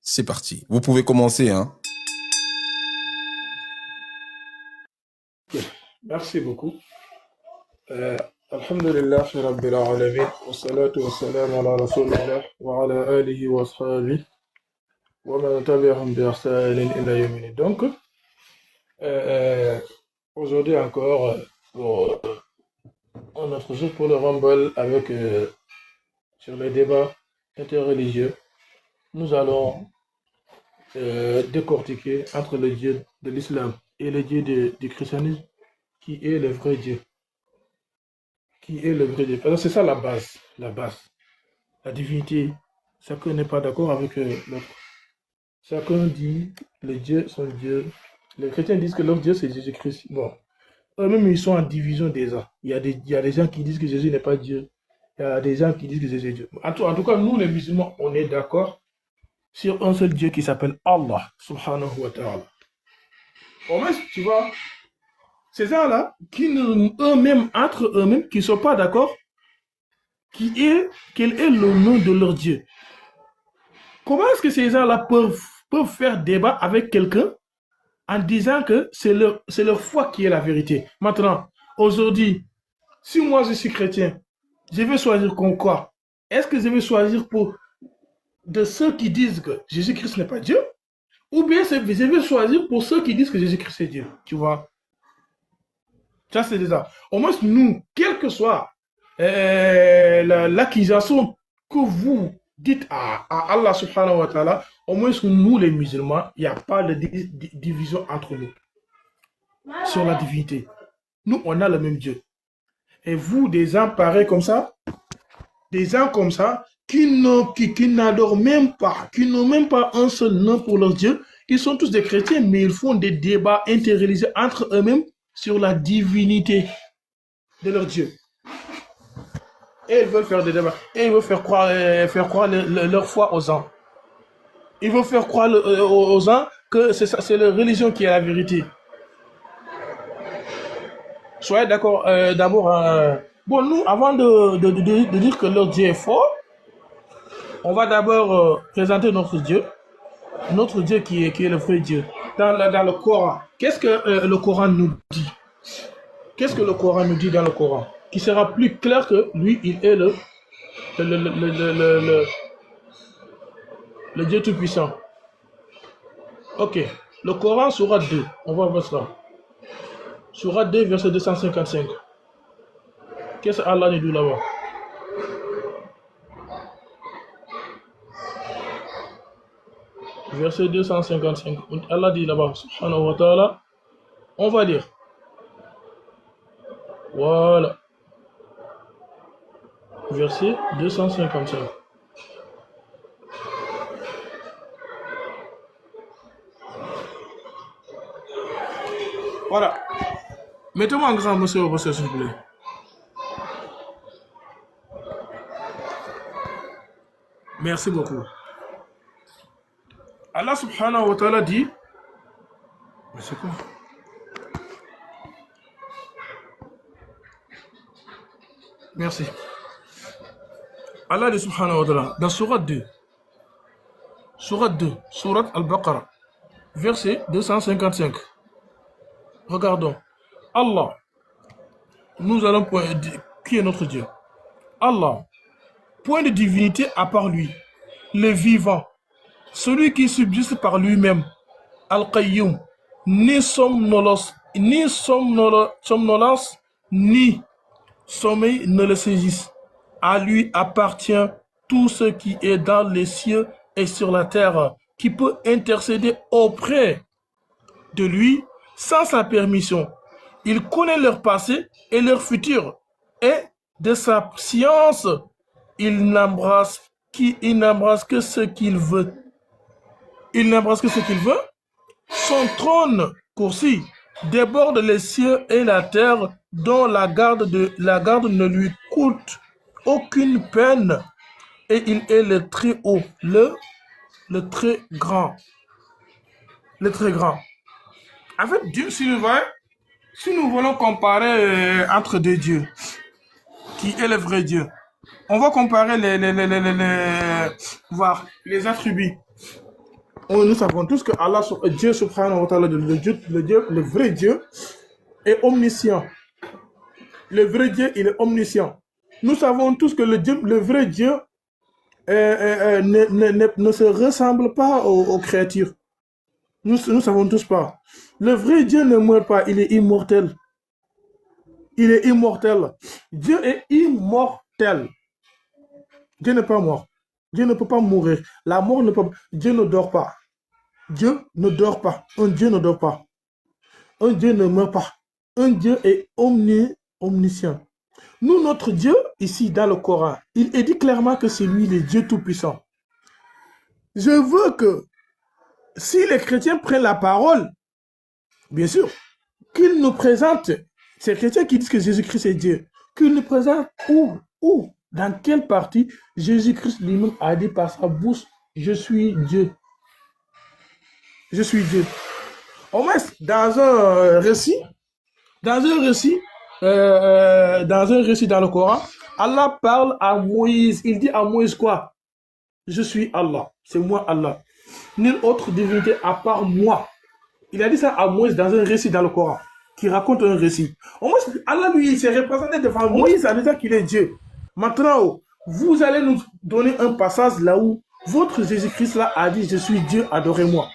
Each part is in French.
C'est parti. Vous pouvez commencer, hein. Merci beaucoup. Alhamdulillah Rabbil Alamin wa salatu wa salam ala Rasulillah wa ala alihi wa ashabihi wa man tabi'ahum bi ihsanin ila yawmin. Donc, aujourd'hui encore, on a toujours pour le Rumble avec sur les débats interreligieux. Nous allons décortiquer entre le Dieu de l'islam et le Dieu du christianisme qui est le vrai Dieu. Qui est le vrai Dieu. Parce que c'est ça la base. La base. La divinité. Chacun n'est pas d'accord avec l'autre. Chacun dit les dieux sont Dieu. Les chrétiens disent que leur Dieu c'est Jésus-Christ. Bon. Eux-mêmes ils sont en division déjà. Il y a des gens qui disent que Jésus n'est pas Dieu. Il y a des gens qui disent que Jésus est Dieu. En tout cas, nous les musulmans, on est d'accord sur un seul Dieu qui s'appelle Allah, subhanahu wa ta'ala. Au moins, tu vois, ces gens-là, eux-mêmes, entre eux-mêmes, qui ne sont pas d'accord, quel est le nom de leur Dieu? Comment est-ce que ces gens-là peuvent faire débat avec quelqu'un en disant que c'est leur foi qui est la vérité? Maintenant, aujourd'hui, si moi je suis chrétien, je vais choisir comme quoi? Est-ce que je vais choisir pour de ceux qui disent que Jésus-Christ n'est pas Dieu? Ou bien je vais choisir pour ceux qui disent que Jésus-Christ est Dieu? Tu vois? Ça, c'est déjà. Au moins, nous, quelle que soit l'accusation que vous dites à Allah subhanahu wa ta'ala, au moins, nous, les musulmans, il n'y a pas de division entre nous sur la divinité. Nous, on a le même Dieu. Et vous, des gens pareils comme ça, des gens comme ça, qui n'adorent même pas, qui n'ont même pas un seul nom pour leur Dieu, ils sont tous des chrétiens, mais ils font des débats interreligieux entre eux-mêmes sur la divinité de leur Dieu. Et ils veulent faire des débats. Et ils veulent faire croire leur foi aux gens. Ils veulent faire croire aux gens que c'est leur religion qui est la vérité. Soyez d'accord d'abord. Bon, nous, avant de dire que leur Dieu est fort, on va d'abord présenter notre Dieu. Notre Dieu qui est le vrai Dieu. Dans le Coran. Qu'est-ce que le Coran nous dit? Qu'est-ce que le Coran nous dit dans le Coran? Qui sera plus clair que lui, il est le Dieu Tout-Puissant. Ok. Le Coran, sourate 2. On va voir ça. Sourate 2, verset 255. Qu'est-ce que Allah nous dit là-bas? Verset 255. Allah dit là-bas, subhanahu wa ta'ala. On va lire. Voilà. Verset 255. Voilà. Mettez-moi en grand, monsieur, s'il vous plaît. Merci beaucoup. Allah subhanahu wa ta'ala dit. Mais c'est quoi? Merci. Allah dit subhanahu wa ta'ala, dans Sourate 2, Sourate Al-Baqarah, verset 255. Regardons. Allah, nous allons qui est notre Dieu? Allah, point de divinité à part lui, le vivant, celui qui subsiste par lui-même, Al-Qayyum, ni somnolence, ni sommeil ne le saisissent. À lui appartient tout ce qui est dans les cieux et sur la terre, qui peut intercéder auprès de lui sans sa permission. Il connaît leur passé et leur futur, et de sa science, il n'embrasse que ce qu'il veut. Il n'embrasse que ce qu'il veut. Son trône, Kursi, déborde les cieux et la terre, dont la garde ne lui coûte aucune peine, et il est le très haut, le très grand. Le très grand. En fait, Dieu, si nous voulons comparer entre deux dieux, qui est le vrai Dieu, on va comparer les attributs. Nous savons tous que Allah, Dieu subhanahu wa ta'ala, le vrai Dieu, est omniscient. Le vrai Dieu, il est omniscient. Nous savons tous que le vrai Dieu ne se ressemble pas aux créatures. Nous savons tous pas. Le vrai Dieu ne meurt pas, il est immortel. Il est immortel. Dieu est immortel. Dieu n'est pas mort. Dieu ne peut pas mourir. La mort ne peut pas. Dieu ne dort pas. Dieu ne dort pas. Un Dieu ne dort pas. Un Dieu ne meurt pas. Un Dieu est omniscient. Nous, notre Dieu, ici dans le Coran, il est dit clairement que c'est lui le Dieu Tout-Puissant. Je veux que si les chrétiens prennent la parole, bien sûr, qu'ils nous présentent, ces chrétiens qui disent que Jésus-Christ est Dieu, qu'ils nous présentent où, dans quelle partie Jésus-Christ lui-même a dit par sa bouche, je suis Dieu. Je suis Dieu. Au moins, dans un récit dans le Coran, Allah parle à Moïse. Il dit à Moïse quoi? Je suis Allah. C'est moi Allah. Nulle autre divinité à part moi. Il a dit ça à Moïse dans un récit dans le Coran, qui raconte un récit. Au moins, Allah, lui, il s'est représenté devant Moïse en disant qu'il est Dieu. Maintenant, vous allez nous donner un passage là où votre Jésus-Christ là a dit, je suis Dieu, adorez-moi.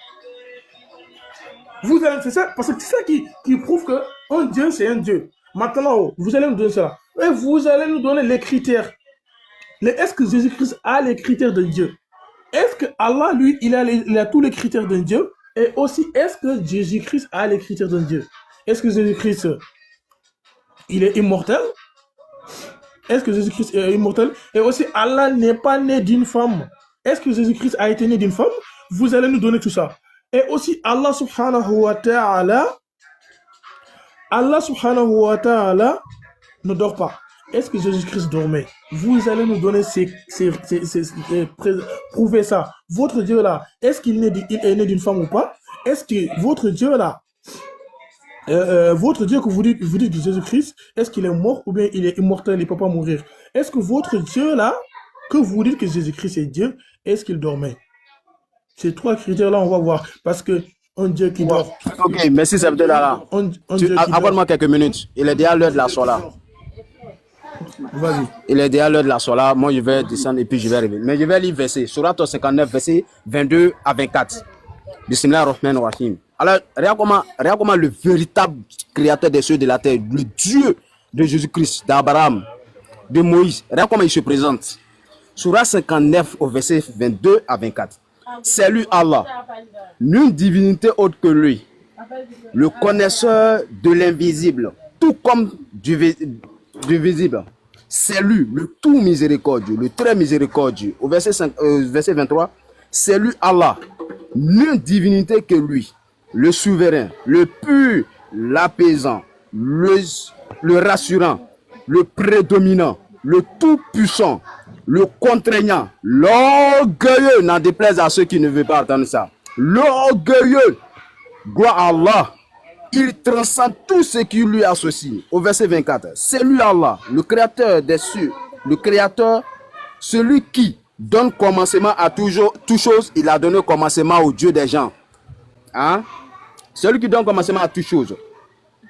C'est ça, parce que c'est ça qui prouve qu'un Dieu, c'est un Dieu. Maintenant, vous allez nous donner ça. Et vous allez nous donner les critères. Est-ce que Jésus-Christ a les critères de Dieu? Est-ce que Allah, lui, il a tous les critères d'un Dieu? Et aussi, est-ce que Jésus-Christ a les critères d'un Dieu? Est-ce que Jésus-Christ, il est immortel? Est-ce que Jésus-Christ est immortel? Et aussi, Allah n'est pas né d'une femme. Est-ce que Jésus-Christ a été né d'une femme? Vous allez nous donner tout ça. Et aussi, Allah subhanahu wa ta'ala ne dort pas. Est-ce que Jésus-Christ dormait? Vous allez nous donner prouver ça. Votre Dieu là, est-ce qu'il est né d'une femme ou pas? Est-ce que votre Dieu là, votre Dieu que vous dites de Jésus-Christ, est-ce qu'il est mort ou bien il est immortel, il ne peut pas mourir? Est-ce que votre Dieu là, que vous dites que Jésus-Christ est Dieu, est-ce qu'il dormait? Ces trois critères-là, on va voir. Parce que un Dieu qui dort. Ok, merci, Sabdallah. Accorde-moi quelques minutes. Il est déjà l'heure de la sola. Vas-y. Il est déjà l'heure de la sola. Moi, je vais descendre et puis je vais arriver. Mais je vais lire verset. Surat 59, verset 22 à 24. Bismillah ar-Rahman ar-Rahim. Alors, regarde comment le véritable créateur des cieux et de la terre, le Dieu de Jésus-Christ, d'Abraham, de Moïse, regarde comment il se présente. Surat 59, au verset 22 à 24. C'est lui Allah, nulle divinité autre que lui, le connaisseur de l'invisible, tout comme du visible. C'est lui, le tout miséricordieux, le très miséricordieux. Au verset 23, c'est lui Allah, nulle divinité que lui, le souverain, le pur, l'apaisant, le rassurant, le prédominant, le tout-puissant, le contraignant, l'orgueilleux, n'en déplaise à ceux qui ne veulent pas entendre ça. L'orgueilleux, gloire à Allah, il transcende tout ce qui lui associe. Au verset 24, c'est lui Allah, le créateur des cieux, le créateur, celui qui donne commencement à toute chose, il a donné commencement au Dieu des gens. Hein? Celui qui donne commencement à toute chose.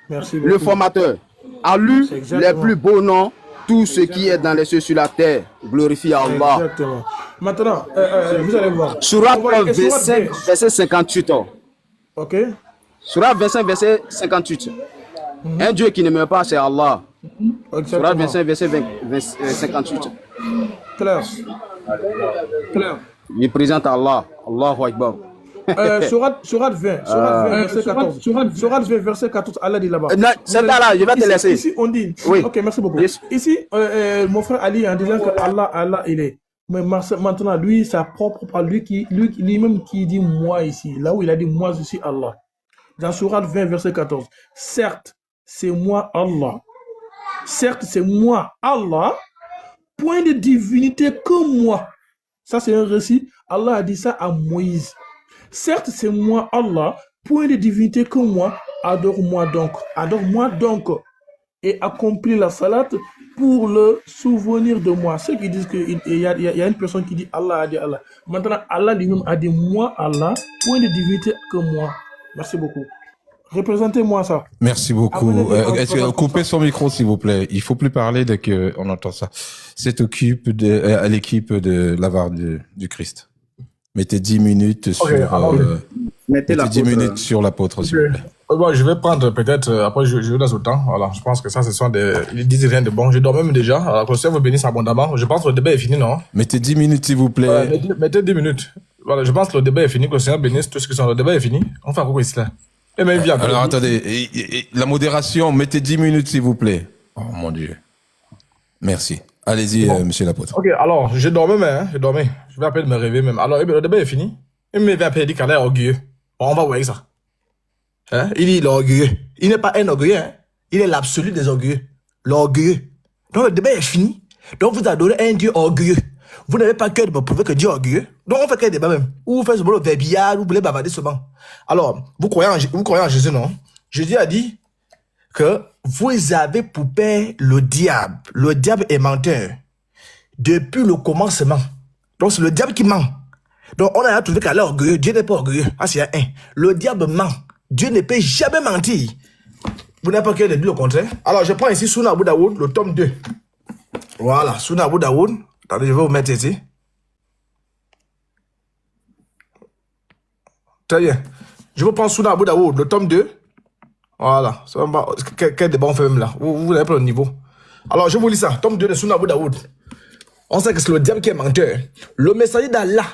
Merci beaucoup. Le formateur a lu les plus beaux noms. Tout ce qui est dans les cieux sur la terre glorifie Allah. Exactement. Maintenant, vous allez voir. Surat 25, verset 58. Ok. Surat 25, verset 58. Un Dieu qui ne meurt pas, c'est Allah. Surat 25, verset 58. Clair. Il présente Allah. Allahu Akbar. Surat 20, verset 14. Surat 20, verset 14, Allah dit là-bas. C'est là, je vais te laisser. Ici, on dit. Oui. Ok, merci beaucoup. Yes. Ici, mon frère Ali, en disant que Allah, il est. Mais maintenant, lui, sa propre parole, lui-même qui dit moi ici, là où il a dit moi, je suis Allah. Dans Surat 20, verset 14. Certes, c'est moi Allah. Certes, c'est moi Allah. Point de divinité que moi. Ça, c'est un récit. Allah a dit ça à Moïse. Certes, c'est moi, Allah, point de divinité que moi, adore-moi donc, et accomplis la salat pour le souvenir de moi. Ceux qui disent qu'il y a une personne qui dit Allah a dit Allah. Maintenant, Allah lui-même a dit moi, Allah, point de divinité que moi. Merci beaucoup. Représentez-moi ça. Merci beaucoup. Amenez des Coupez son micro, s'il vous plaît. Il faut plus parler dès qu'on entend ça. C'est à l'équipe de l'avare du Christ. Mettez 10 minutes sur, mettez 10 minutes sur l'apôtre, s'il vous plaît. Bon, je vais prendre peut-être, après je vais dans le temps. Voilà, je pense que ça, ce sont ils disent rien de bon. Je dors même déjà. Alors que le Seigneur vous bénisse abondamment. Je pense que le débat est fini, non? Mettez 10 minutes, s'il vous plaît. Mettez 10 minutes. Voilà, je pense que le débat est fini, que le Seigneur bénisse tout ce qui sont. Le débat est fini. On fait quoi ici là? Alors attendez, la modération, mettez 10 minutes, s'il vous plaît. Oh mon Dieu. Merci. Allez-y, monsieur l'apôtre. Ok, alors, je dormais même, je dormais. Je vais appeler me réveiller même. Alors, le débat est fini. Il me appeler, il dit qu'elle est orgueilleux. Bon, on va voir ça. Hein? Il dit il est orgueilleux. Il n'est pas un orgueilleux, hein? Il est l'absolu des orgueilleux. L'orgueilleux. Donc, le débat est fini. Donc, vous adorez un Dieu orgueilleux. Vous n'avez pas cœur de me prouver que Dieu est orgueilleux. Donc, on fait quel débat même? Ou vous faites ce le verbillard, vous voulez bavarder seulement. Alors, vous croyez en Jésus, non? Jésus a dit que vous avez pour père le diable. Le diable est menteur. Depuis le commencement. Donc, c'est le diable qui ment. Donc, on a trouvé qu'elle est orgueilleux. Dieu n'est pas orgueilleux. Ah, c'est un. Le diable ment. Dieu ne peut jamais mentir. Vous n'avez pas qu'à dire le contraire. Alors, je prends ici Sunna Abu Daoud, le tome 2. Voilà, Sunna Abu Daoud. Attendez, je vais vous mettre ici. Très bien. Je vous prends Sunna Abu Daoud, le tome 2. Voilà. Quel débat on fait même là? Vous n'avez pas le niveau. Alors, je vous lis ça. Tome 2 de Sunna Abu Daoud. On sait que c'est le diable qui est menteur. Le messager d'Allah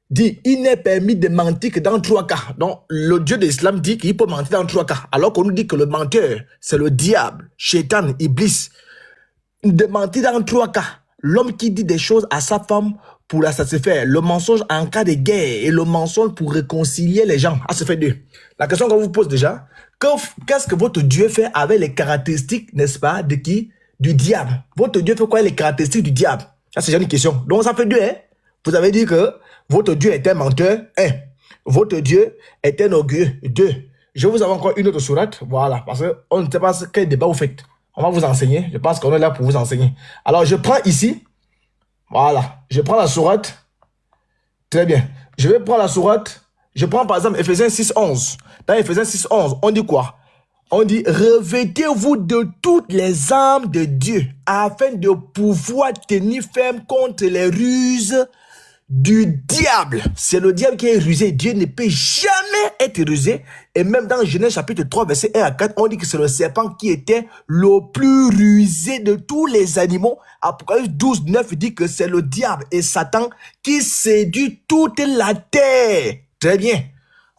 dit il n'est permis de mentir que dans 3 cas. Donc, le Dieu de l'islam dit qu'il peut mentir dans 3 cas. Alors qu'on nous dit que le menteur, c'est le diable, Shaitan, Iblis. De mentir dans 3 cas. L'homme qui dit des choses à sa femme pour la satisfaire. Le mensonge en cas de guerre et le mensonge pour réconcilier les gens. Ah, ça fait 2. La question qu'on vous pose déjà, qu'est-ce que votre Dieu fait avec les caractéristiques, n'est-ce pas, de qui? Du diable. Votre Dieu fait quoi avec les caractéristiques du diable? Ça, c'est déjà une question. Donc, ça fait 2, hein? Vous avez dit que votre Dieu est un menteur. 1. Votre Dieu est un orgueilleux. 2. Je vous avais encore une autre sourate. Voilà. Parce qu'on ne sait pas quel débat vous faites. On va vous enseigner. Je pense qu'on est là pour vous enseigner. Alors, je prends ici. Voilà. Je prends la sourate. Très bien. Je vais prendre la sourate. Je prends par exemple Ephésiens 6:11. Dans Ephésiens 6:11, on dit quoi? On dit, revêtez-vous de toutes les armes de Dieu afin de pouvoir tenir ferme contre les ruses du diable. C'est le diable qui est rusé. Dieu ne peut jamais être rusé. Et même dans Genèse chapitre 3, verset 1 à 4, on dit que c'est le serpent qui était le plus rusé de tous les animaux. Apocalypse 12:9 dit que c'est le diable et Satan qui séduit toute la terre. Très bien.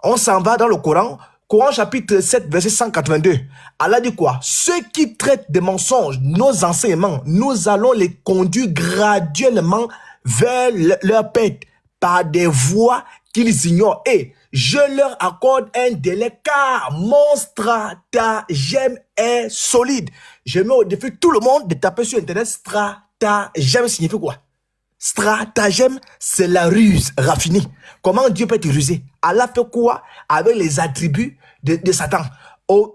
On s'en va dans le Coran. Coran chapitre 7, verset 182. Allah dit quoi? Ceux qui traitent de mensonges nos enseignements, nous allons les conduire graduellement vers leur pète par des voies qu'ils ignorent. Et je leur accorde un délai car mon stratagème est solide. Je mets au défi tout le monde de taper sur Internet. Stratagème signifie quoi? Stratagème, c'est la ruse raffinée. Comment Dieu peut être rusé? Allah fait quoi avec les attributs de Satan?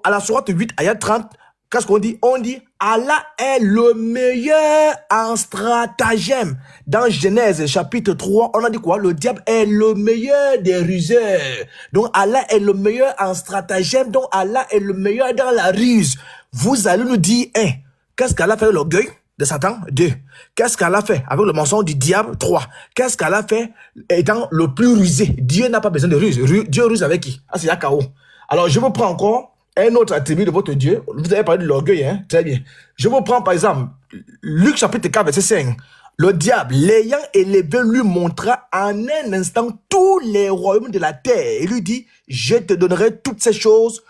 À la sourate 8, ayat 30, qu'est-ce qu'on dit? On dit, Allah est le meilleur en stratagème. Dans Genèse chapitre 3, on a dit quoi? Le diable est le meilleur des ruseurs. Donc Allah est le meilleur en stratagème. Donc Allah est le meilleur dans la ruse. Vous allez nous dire, qu'est-ce qu'Allah fait de l'orgueil de Satan? 2. Qu'est-ce qu'Allah fait avec le mensonge du diable? 3. Qu'est-ce qu'Allah fait étant le plus rusé? Dieu n'a pas besoin de ruse. Dieu ruse avec qui? Ah, c'est Yakao. Alors, je vous prends encore un autre attribut de votre Dieu. Vous avez parlé de l'orgueil, hein? Très bien. Je vous prends par exemple Luc chapitre 4, verset 5. Le diable, l'ayant élevé, lui montra en un instant tous les royaumes de la terre. Et lui dit, je te donnerai toutes ces choses,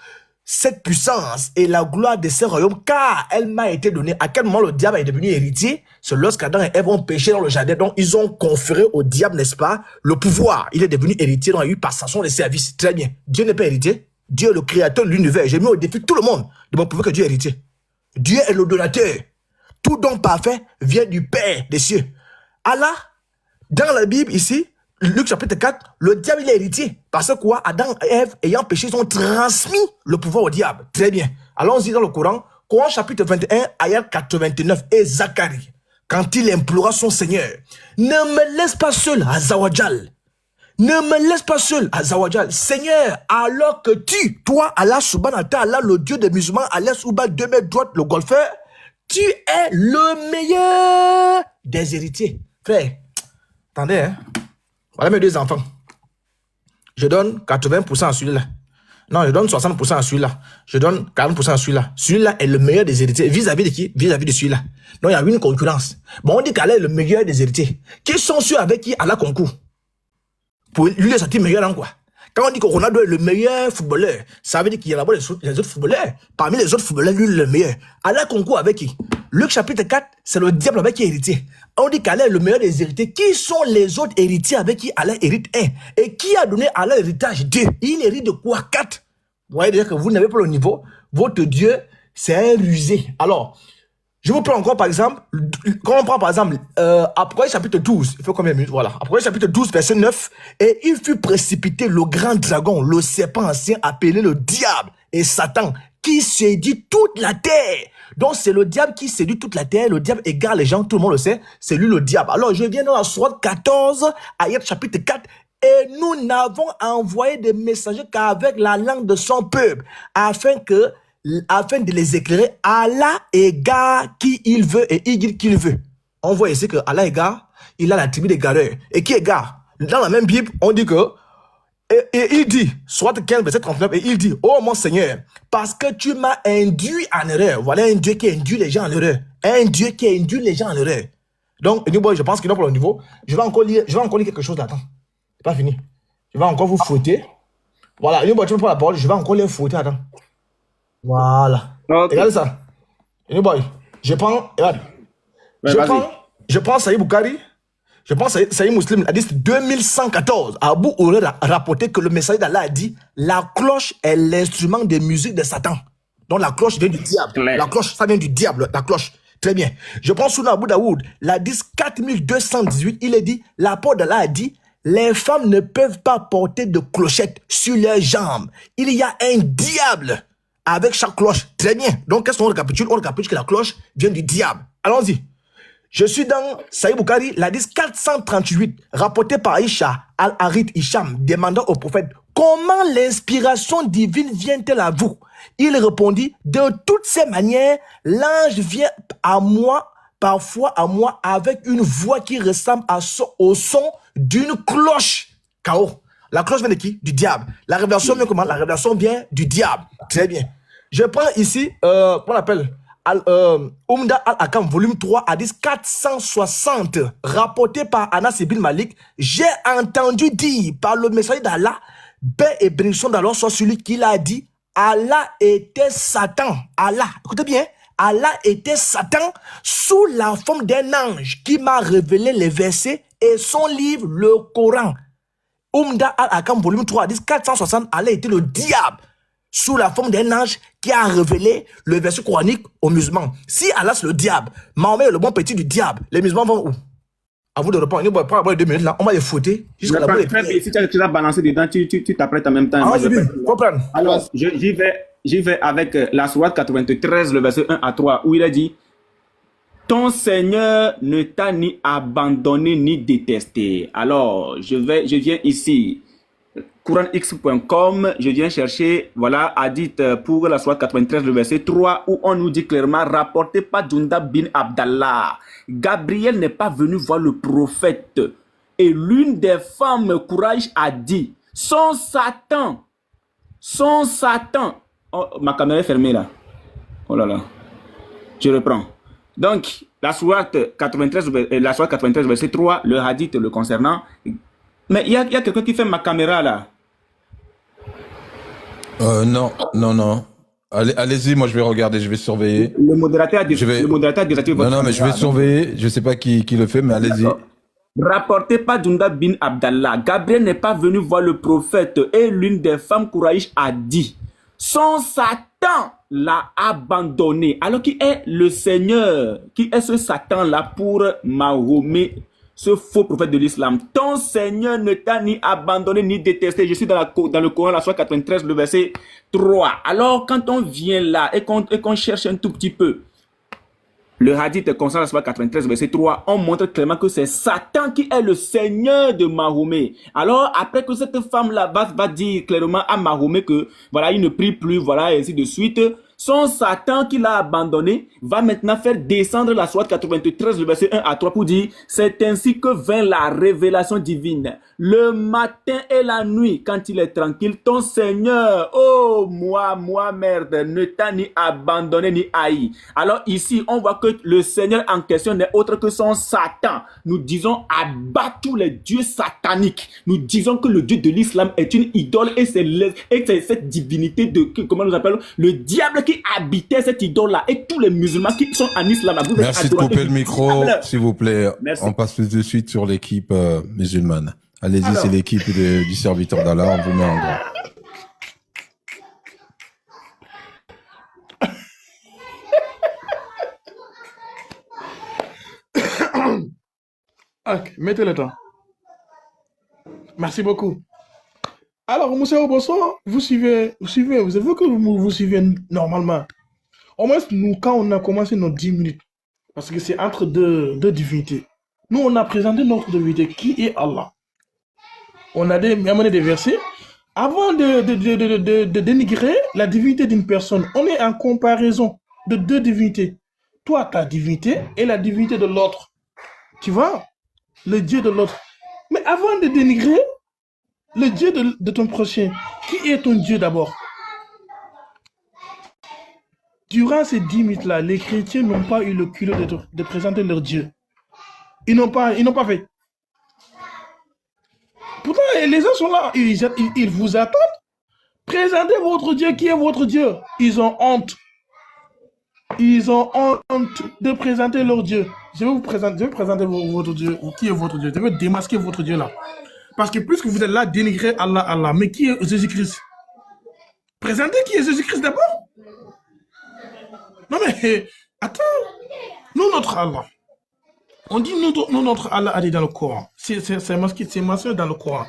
cette puissance et la gloire de ces royaumes, car elle m'a été donnée. À quel moment le diable est devenu héritier? C'est lorsqu'Adam et Ève ont péché dans le jardin. Donc, ils ont conféré au diable, n'est-ce pas, le pouvoir. Il est devenu héritier, donc il y a eu passation de services. Très bien. Dieu n'est pas héritier. Dieu est le créateur de l'univers. J'ai mis au défi tout le monde de me prouver que Dieu est héritier. Dieu est le donateur. Tout don parfait vient du Père des cieux. Allah, dans la Bible ici, Luc chapitre 4, le diable il est héritier. Parce que quoi? Adam et Ève, ayant péché, ils ont transmis le pouvoir au diable. Très bien. Allons-y dans le Coran. Coran chapitre 21, ayat 89, et Zacharie, quand il implora son Seigneur, ne me laisse pas seul, Azawadjal. Ne me laisse pas seul, Azawadjal. Seigneur, alors que toi, Allah subhanahu wa ta'ala, le Dieu des musulmans, Allah subhanahu 2 mètres droite, le golfeur, tu es le meilleur des héritiers. Frère, attendez, hein. Voilà mes 2 enfants. Je donne 80% à celui-là. Non, je donne 60% à celui-là. Je donne 40% à celui-là. Celui-là est le meilleur des héritiers. Vis-à-vis de qui? Vis-à-vis de celui-là. Donc, il y a une concurrence. Bon, on dit qu'Allah est le meilleur des héritiers. Qui sont ceux avec qui Allah concourt? Pour lui, il sorti meilleur en quoi? Quand on dit que Ronaldo est le meilleur footballeur, ça veut dire qu'il y a d'abord les autres footballeurs. Parmi les autres footballeurs, lui, le meilleur. Allah concourt avec qui? Luc chapitre 4, c'est le diable avec qui est héritier. On dit qu'Allah est le meilleur des héritiers. Qui sont les autres héritiers avec qui Allah hérite un? Et qui a donné à Allah l'héritage 2? Il hérite de quoi? 4. Vous voyez déjà que vous n'avez pas le niveau. Votre Dieu, c'est un rusé. Alors, je vous prends encore par exemple, quand on prend par exemple, Apocalypse chapitre 12, il faut combien de minutes? Voilà. Apocalypse chapitre 12, verset 9. Et il fut précipité le grand dragon, le serpent ancien, appelé le diable et Satan, qui séduit toute la terre. Donc c'est le diable qui séduit toute la terre. Le diable égare les gens, tout le monde le sait. C'est lui le diable. Alors je viens dans la sourate 14, ayat chapitre 4. Et nous n'avons envoyé des messagers qu'avec la langue de son peuple, afin de les éclairer. Allah égare qui il veut et il guide qui il veut. On voit ici que Allah égare, il a la tribu des gareurs. Et qui égare? Dans la même Bible, on dit que, et il dit, soit 15, verset 39, et il dit, oh mon Seigneur, parce que tu m'as induit en erreur. Voilà un Dieu qui induit les gens en erreur. Un Dieu qui induit les gens en erreur. Donc, je pense qu'il n'a pas le niveau. Je vais encore lire quelque chose là-dedans. C'est pas fini. Je vais encore vous fouetter. Voilà, tu me prends la parole, je vais encore les fouetter. Attends. Voilà. Okay. Regardez ça. Je prends. Regarde. Je prends Saïd Boukari. Je prends Saïd Muslim, hadith 2114. Abu Huraira a rapporté que le messager d'Allah a dit la cloche est l'instrument de musique de Satan. Donc la cloche vient du diable. Claire. La cloche, ça vient du diable, la cloche. Très bien. Je prends Sunan Abu Daoud, l'hadith 4218. Il est dit, l'apôtre d'Allah a dit, les femmes ne peuvent pas porter de clochette sur leurs jambes. Il y a un diable avec chaque cloche. Très bien. Donc, qu'est-ce qu'on récapitule? On récapitule que la cloche vient du diable. Allons-y. Je suis dans Saïd Boukari, l'hadith 438, rapporté par Aïcha al-Harith Hicham, demandant au prophète, comment l'inspiration divine vient-elle à vous? Il répondit, de toutes ces manières, l'ange vient à moi, parfois à moi, avec une voix qui ressemble au son d'une cloche. K.O. La cloche vient de qui? Du diable. La révélation vient comment? La révélation vient du diable. Très bien. Je prends ici, qu'on appelle Umda al-Hakam, volume 3, hadith 460, rapporté par Anas ibn Malik. J'ai entendu dire par le messager d'Allah, paix et bénédiction d'Allah soit celui qui l'a dit, Allah était Satan. Allah, écoutez bien, Allah était Satan sous la forme d'un ange qui m'a révélé les versets et son livre, le Coran. Umda al-Hakam, volume 3, hadith 460, Allah était le diable sous la forme d'un ange qui a révélé le verset coranique aux musulmans. Si Allah c'est le diable, Mahomet est le bon petit du diable, les musulmans vont où? À vous de répondre. On va prendre les 2 minutes là, on va les fouetter. Si tu as balancé dedans, tu t'apprêtes en même temps. Alors, j'y vais avec la sourate 93, le verset 1 à 3, où il a dit, ton Seigneur ne t'a ni abandonné ni détesté. Alors, je viens ici, CouranX.com, je viens chercher, voilà, hadith pour la sourate 93, le verset 3, où on nous dit clairement, rapporté par Jundab bin Abdallah, Gabriel n'est pas venu voir le prophète. Et l'une des femmes courage a dit, son Satan, oh, ma caméra est fermée là. Oh là là. Je reprends. Donc, la sourate 93, verset 3, le hadith le concernant. Mais il y a quelqu'un qui fait ma caméra là. Non. Allez-y, moi je vais regarder, je vais surveiller. Le modérateur a désactivé votre Non, mais je vais surveiller. Je ne sais pas qui le fait, mais allez-y. Rapporté par Jundab bin Abdallah, Gabriel n'est pas venu voir le prophète et l'une des femmes Kouraïch a dit, son Satan l'a abandonné. Alors qui est le Seigneur? Qui est ce Satan là pour Mahomet? ce faux prophète de l'islam. Ton Seigneur ne t'a ni abandonné ni détesté. Je suis dans le Coran, la sourate 93, le verset 3. Alors, quand on vient là et qu'on cherche un tout petit peu, le hadith concernant la sourate 93, verset 3, on montre clairement que c'est Satan qui est le Seigneur de Mahomet. Alors, après que cette femme-là va dire clairement à Mahomet que, voilà, il ne prie plus, voilà, et ainsi de suite, son Satan qui l'a abandonné va maintenant faire descendre la sourate 93, le verset 1 à 3 pour dire « C'est ainsi que vint la révélation divine. Le matin et la nuit, quand il est tranquille, ton Seigneur, oh moi, merde, ne t'a ni abandonné ni haï. » Alors ici, on voit que le Seigneur en question n'est autre que son Satan. Nous disons « Abat tous les dieux sataniques. » Nous disons que le Dieu de l'islam est une idole et c'est cette divinité de, comment nous appelons, le diable qui habitait cette idole-là et tous les musulmans qui sont en islam. Merci de couper le micro, s'il vous plaît. Merci. On passe tout de suite sur l'équipe musulmane. Allez-y, c'est l'équipe du serviteur d'Allah. On vous met en grand. Ok, mettez le temps. Merci beaucoup. Alors, Moussa Obosso, vous avez vu que vous suivez normalement. Au moins, nous, quand on a commencé nos 10 minutes, parce que c'est entre deux divinités, nous, on a présenté notre divinité, qui est Allah. On a amené des versets. Avant de dénigrer la divinité d'une personne, on est en comparaison de deux divinités. Toi, ta divinité et la divinité de l'autre. Tu vois? Le Dieu de l'autre. Mais avant de dénigrer le Dieu de ton prochain, qui est ton Dieu d'abord? Durant ces 10 minutes-là, les chrétiens n'ont pas eu le culot de présenter leur Dieu. Ils n'ont pas fait. Pourtant, les gens sont là, ils vous attendent. Présentez votre Dieu, qui est votre Dieu. Ils ont honte. Ils ont honte de présenter leur Dieu. Je vais présenter votre Dieu. Qui est votre Dieu? Je vais démasquer votre Dieu là. Parce que plus que vous êtes là, dénigrer Allah. Mais qui est Jésus-Christ? Présentez qui est Jésus-Christ d'abord. Non mais, attends. Nous, notre Allah. On dit, nous notre Allah a dit dans le Coran. C'est mentionné dans le Coran.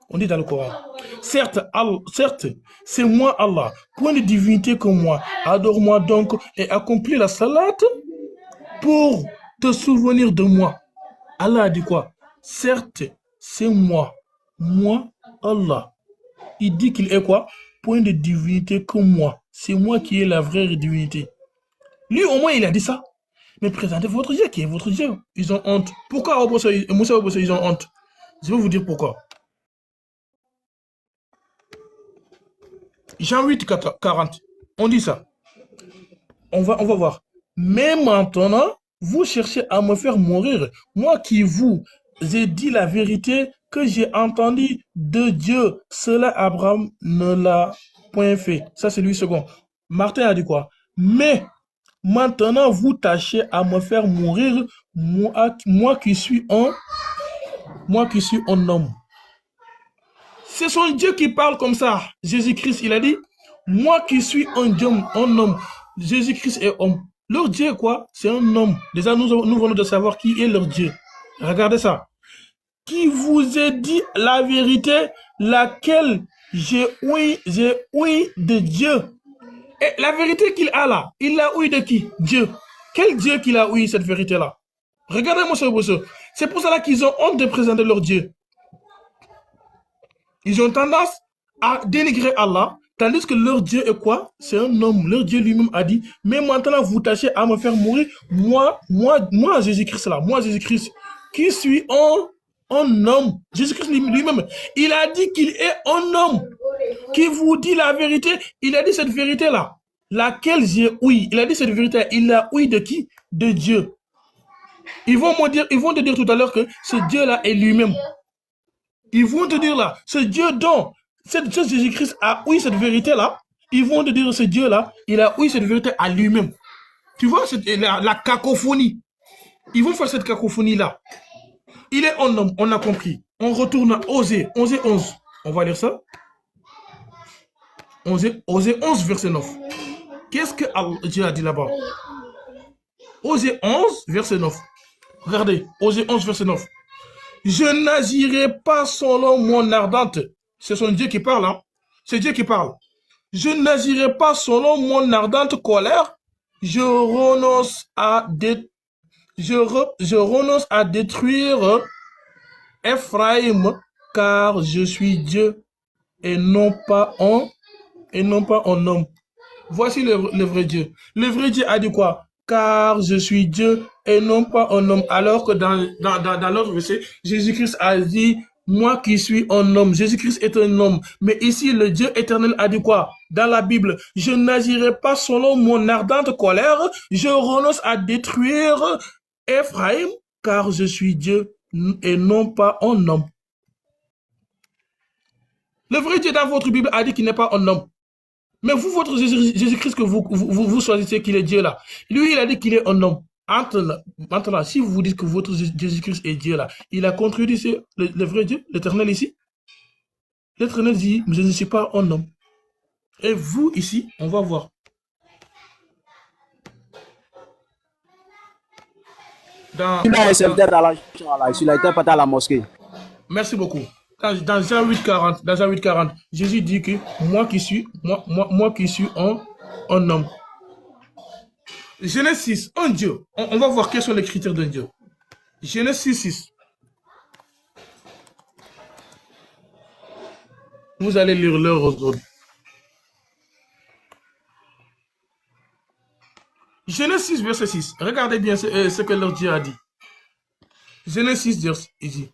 On dit dans le Coran. Certes, c'est moi Allah. Point de divinité comme moi. Adore-moi donc et accomplis la salate pour te souvenir de moi. Allah a dit quoi? Certes, c'est moi. Moi, Allah. Il dit qu'il est quoi? Point de divinité comme moi. C'est moi qui ai la vraie divinité. Lui, au moins, il a dit ça. Mais présentez votre Dieu, qui est votre Dieu. Ils ont honte. Pourquoi Moussa Obosso, ils ont honte? Je vais vous dire pourquoi. Jean 8, 40. On dit ça. On va voir. Mais maintenant, vous cherchez à me faire mourir. Moi qui vous ai dit la vérité que j'ai entendue de Dieu. Cela, Abraham ne l'a point fait. Ça, c'est lui second. Martin a dit quoi? Mais maintenant, vous tâchez à me faire mourir, moi qui suis un homme. C'est son Dieu qui parle comme ça. Jésus-Christ, il a dit, moi qui suis un homme. Jésus-Christ est homme. Leur Dieu, quoi? C'est un homme. Déjà, nous venons de savoir qui est leur Dieu. Regardez ça. Qui vous a dit la vérité, laquelle j'ai ouï de Dieu. Et la vérité qu'il a là, il l'a ouï de qui? Dieu. Quel Dieu qu'il a ouï cette vérité-là? Regardez-moi ce. C'est pour cela qu'ils ont honte de présenter leur Dieu. Ils ont tendance à dénigrer Allah, tandis que leur Dieu est quoi? C'est un homme. Leur Dieu lui-même a dit, mais maintenant vous tâchez à me faire mourir. Moi, Jésus-Christ là, moi, Jésus-Christ, qui suis un homme. Jésus-Christ lui-même, il a dit qu'il est un homme. Qui vous dit la vérité, il a dit cette vérité-là, laquelle j'ai ouï. Il a dit cette vérité, il l'a ouï de qui? De Dieu. Ils vont te dire tout à l'heure que ce Dieu-là est lui-même. Ils vont te dire là, ce Dieu dont Jésus-Christ a ouï cette vérité-là, ils vont te dire ce Dieu-là, il a ouï cette vérité à lui-même. Tu vois la cacophonie. Ils vont faire cette cacophonie-là. Il est un homme, on a compris. On retourne à Osée 11. On va lire ça. Osée 11, verset 9. Qu'est-ce que Dieu a dit là-bas? Osée 11, verset 9. Regardez, Osée 11, verset 9. Je n'agirai pas selon mon ardente. C'est son Dieu qui parle, hein. C'est Dieu qui parle. Je n'agirai pas selon mon ardente colère. Je renonce à, je renonce à détruire Ephraïm, car je suis Dieu et non pas un homme. Voici le vrai Dieu. Le vrai Dieu a dit quoi? Car je suis Dieu et non pas un homme. Alors que dans l'autre verset, Jésus-Christ a dit, moi qui suis un homme. Jésus-Christ est un homme. Mais ici, le Dieu éternel a dit quoi? Dans la Bible, je n'agirai pas selon mon ardente colère. Je renonce à détruire Ephraïm, car je suis Dieu et non pas un homme. Le vrai Dieu dans votre Bible a dit qu'il n'est pas un homme. Mais vous, votre Jésus-Christ que vous choisissez qu'il est Dieu là, lui, il a dit qu'il est un homme. Maintenant, si vous dites que votre Jésus-Christ est Dieu là, il a contredit le vrai Dieu, l'éternel ici. L'éternel dit, je ne suis pas un homme. Et vous, ici, on va voir. Il a été pas à la mosquée. Merci beaucoup. Dans Jean 8,40, Jésus dit que moi qui suis un homme. Genèse 6, un Dieu. On va voir quels sont les critères d'un Dieu. Genèse 6. Vous allez lire l'heure aujourd'hui. Genèse 6, verset 6. Regardez bien ce que leur Dieu a dit. Genèse 6, il dit.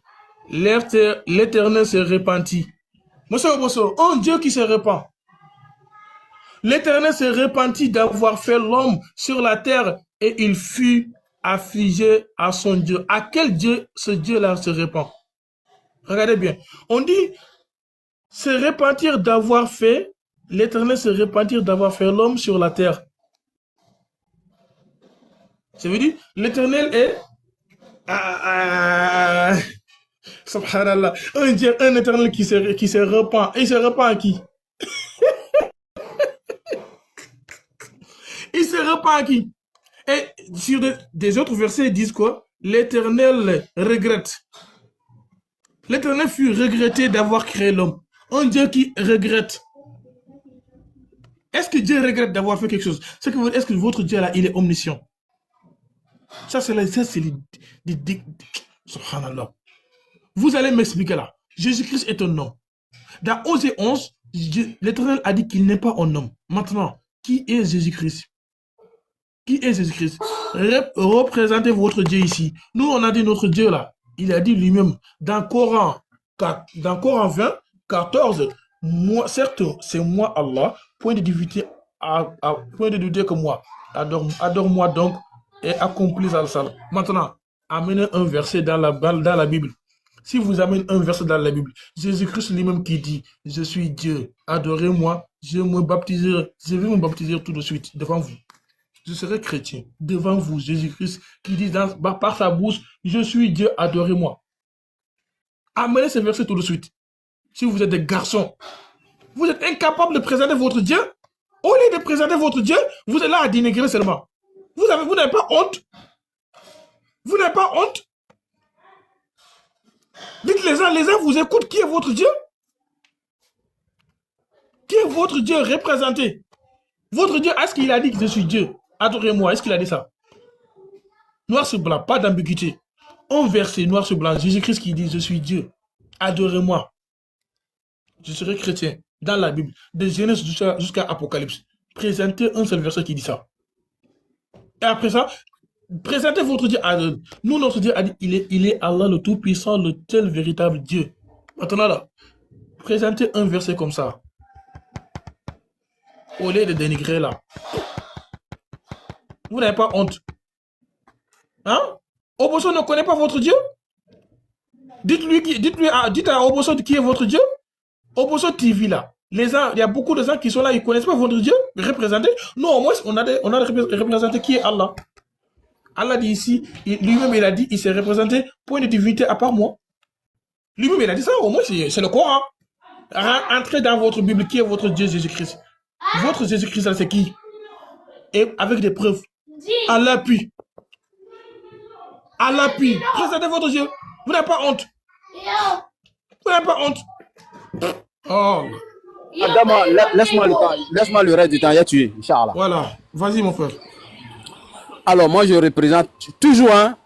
L'Éternel se répandit. Monsieur Oboso, un Dieu qui se répand. L'Éternel se répandit d'avoir fait l'homme sur la terre et il fut affligé à son Dieu. À quel Dieu ce Dieu-là se répand? Regardez bien. On dit se repentir d'avoir fait, l'Éternel se repentir d'avoir fait l'homme sur la terre. Ça veut dire l'Éternel est subhanallah, un Dieu, un Éternel qui se repent. Et il se repent à qui? Il se repent à qui? Et sur des autres versets, ils disent quoi? L'Éternel regrette. L'Éternel fut regretté d'avoir créé l'homme. Un Dieu qui regrette. Est-ce que Dieu regrette d'avoir fait quelque chose? Est-ce que votre Dieu là, il est omniscient? Ça c'est subhanallah. Vous allez m'expliquer là. Jésus-Christ est un homme. Dans 11 et 11, l'Éternel a dit qu'il n'est pas un homme. Maintenant, qui est Jésus-Christ? Qui est Jésus-Christ? Représentez votre Dieu ici. Nous, on a dit notre Dieu là. Il a dit lui-même dans Coran 20, 14, moi, certes, c'est moi Allah, point de divinité, point de douter que moi. Adore-moi donc et accomplis al-salat. Maintenant, amenez un verset dans la Bible. Si vous amenez un verset dans la Bible, Jésus-Christ lui-même qui dit, je suis Dieu, adorez-moi, je vais me baptiser tout de suite devant vous. Je serai chrétien devant vous, Jésus-Christ qui dit par sa bouche, je suis Dieu, adorez-moi. Amenez ce verset tout de suite. Si vous êtes des garçons, vous êtes incapables de présenter votre Dieu. Au lieu de présenter votre Dieu, vous êtes là à dénigrer seulement. Vous n'avez pas honte? Vous n'avez pas honte? Dites les uns vous écoutent. Qui est votre Dieu? Qui est votre Dieu représenté? Votre Dieu, est-ce qu'il a dit que je suis Dieu? Adorez-moi, est-ce qu'il a dit ça? Noir sur blanc, pas d'ambiguïté. Un verset noir sur blanc, Jésus-Christ qui dit je suis Dieu. Adorez-moi. Je serai chrétien. Dans la Bible, de Genèse jusqu'à Apocalypse. Présentez un seul verset qui dit ça. Et après ça, présentez votre Dieu à nous. Notre Dieu a dit il est Allah le Tout-Puissant, le tel véritable Dieu. Maintenant là, présentez un verset comme ça. Au lieu de dénigrer là. Vous n'avez pas honte. Hein? Oboso ne connaît pas votre Dieu? Dites à Oboso qui est votre Dieu. Oboso TV là. Il y a beaucoup de gens qui sont là, ils ne connaissent pas votre Dieu représenté. Non, au moins, on a représenté qui est Allah. Allah dit ici, lui-même il a dit, il s'est représenté point de divinité à part moi. Lui-même il a dit ça, au moins c'est le Coran. Entrez dans votre Bible, qui est votre Dieu Jésus-Christ? Votre Jésus-Christ là, c'est qui? Et avec des preuves. À l'appui. À l'appui. Présentez votre Dieu. Vous n'avez pas honte. Vous n'avez pas honte. Oh. Laisse-moi le temps. Laisse-moi le reste du temps. Il a tué, Inch'Allah. Voilà. Vas-y, mon frère. Alors, moi, je représente toujours, hein,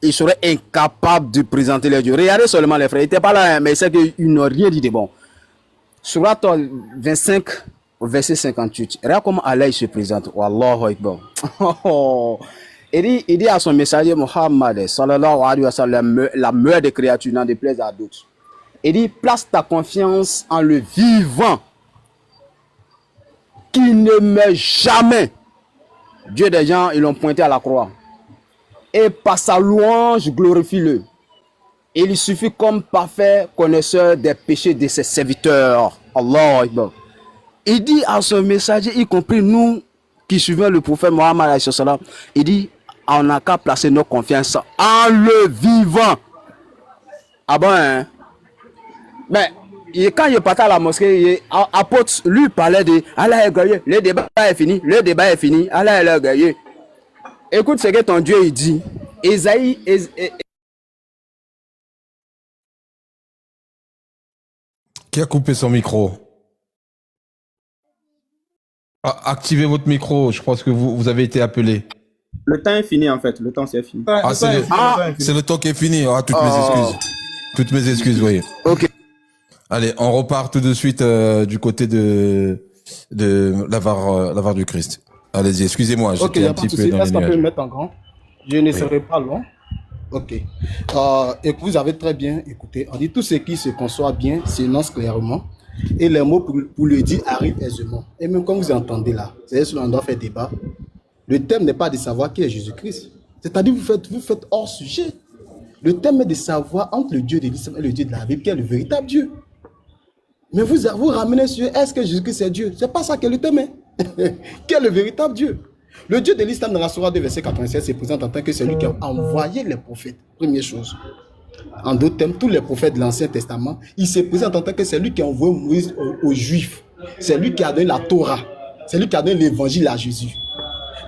ils seraient incapables de présenter les dieux. Regardez seulement les frères. Ils n'étaient pas là, hein, mais c'est qu'ils n'ont rien dit de bon. Surat 25, verset 58. Regarde comment Allah se présente. Wallahu Akbar. Il dit à son messager Muhammad, sallallahu alayhi wa sallam, la meilleure des créatures, n'en déplaise à d'autres. Il dit, place ta confiance en le vivant, qui ne meurt jamais. Dieu des gens, ils l'ont pointé à la croix. Et par sa louange, glorifie-le. Il lui suffit comme parfait connaisseur des péchés de ses serviteurs. Allah Akbar. Il dit à son messager, y compris nous qui suivons le prophète Mohammed, il dit, on n'a qu'à placer nos confiances en le vivant. Ah bon, hein? Mais quand il partait à la mosquée, apôtre lui parlait de Allah est guerrier, le débat est fini, Allah est le guerrier. Écoute ce que ton Dieu il dit. Esaïe, Qui a coupé son micro? Activez votre micro, je pense que vous avez été appelé. Le temps est fini en fait, le temps c'est fini. C'est le temps qui est fini. Toutes mes excuses. Toutes mes excuses, voyez. Ok. Allez, on repart tout de suite du côté de l'avare du Christ. Allez-y, excusez-moi, j'étais un petit peu dans les nuages. Est-ce qu'on peut me mettre en grand? Je ne serai pas long. Ok. Et vous avez très bien écouté. On dit tout ce qui se conçoit bien s'énonce clairement. Et les mots pour le dire arrivent aisément. Et même quand vous entendez là, c'est ce qu'on doit faire débat. Le thème n'est pas de savoir qui est Jésus-Christ. C'est-à-dire vous faites hors sujet. Le thème est de savoir entre le Dieu de l'islam et le Dieu de la Bible qui est le véritable Dieu. Mais vous ramenez sur est-ce que Jésus-Christ est Dieu? C'est pas ça que le thème est. Qui est le véritable Dieu? Le Dieu de l'islam dans la Sourate 2, verset 87 se présente en tant que celui qui a envoyé les prophètes. Première chose. En d'autres termes, tous les prophètes de l'Ancien Testament, il se présente en tant que celui qui a envoyé Moïse aux Juifs. C'est lui qui a donné la Torah. C'est lui qui a donné l'évangile à Jésus.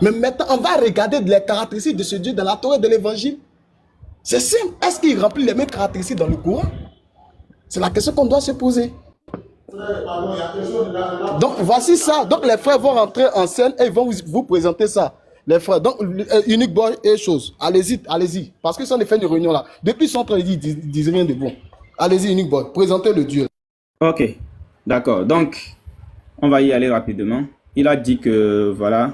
Mais maintenant, on va regarder les caractéristiques de ce Dieu dans la Torah et de l'évangile. C'est simple. Est-ce qu'il remplit les mêmes caractéristiques dans le Coran? C'est la question qu'on doit se poser. Donc, voici ça. Donc, les frères vont rentrer en scène et ils vont vous présenter ça. Les frères, donc, Unique Boy et chose. Allez-y, allez-y. Parce que ça, on a fait une réunion là. Depuis, ils sont en train de dire, ils disent rien de bon. Allez-y, Unique Boy. Présentez le Dieu. Ok, d'accord. Donc, on va y aller rapidement. Il a dit que, voilà,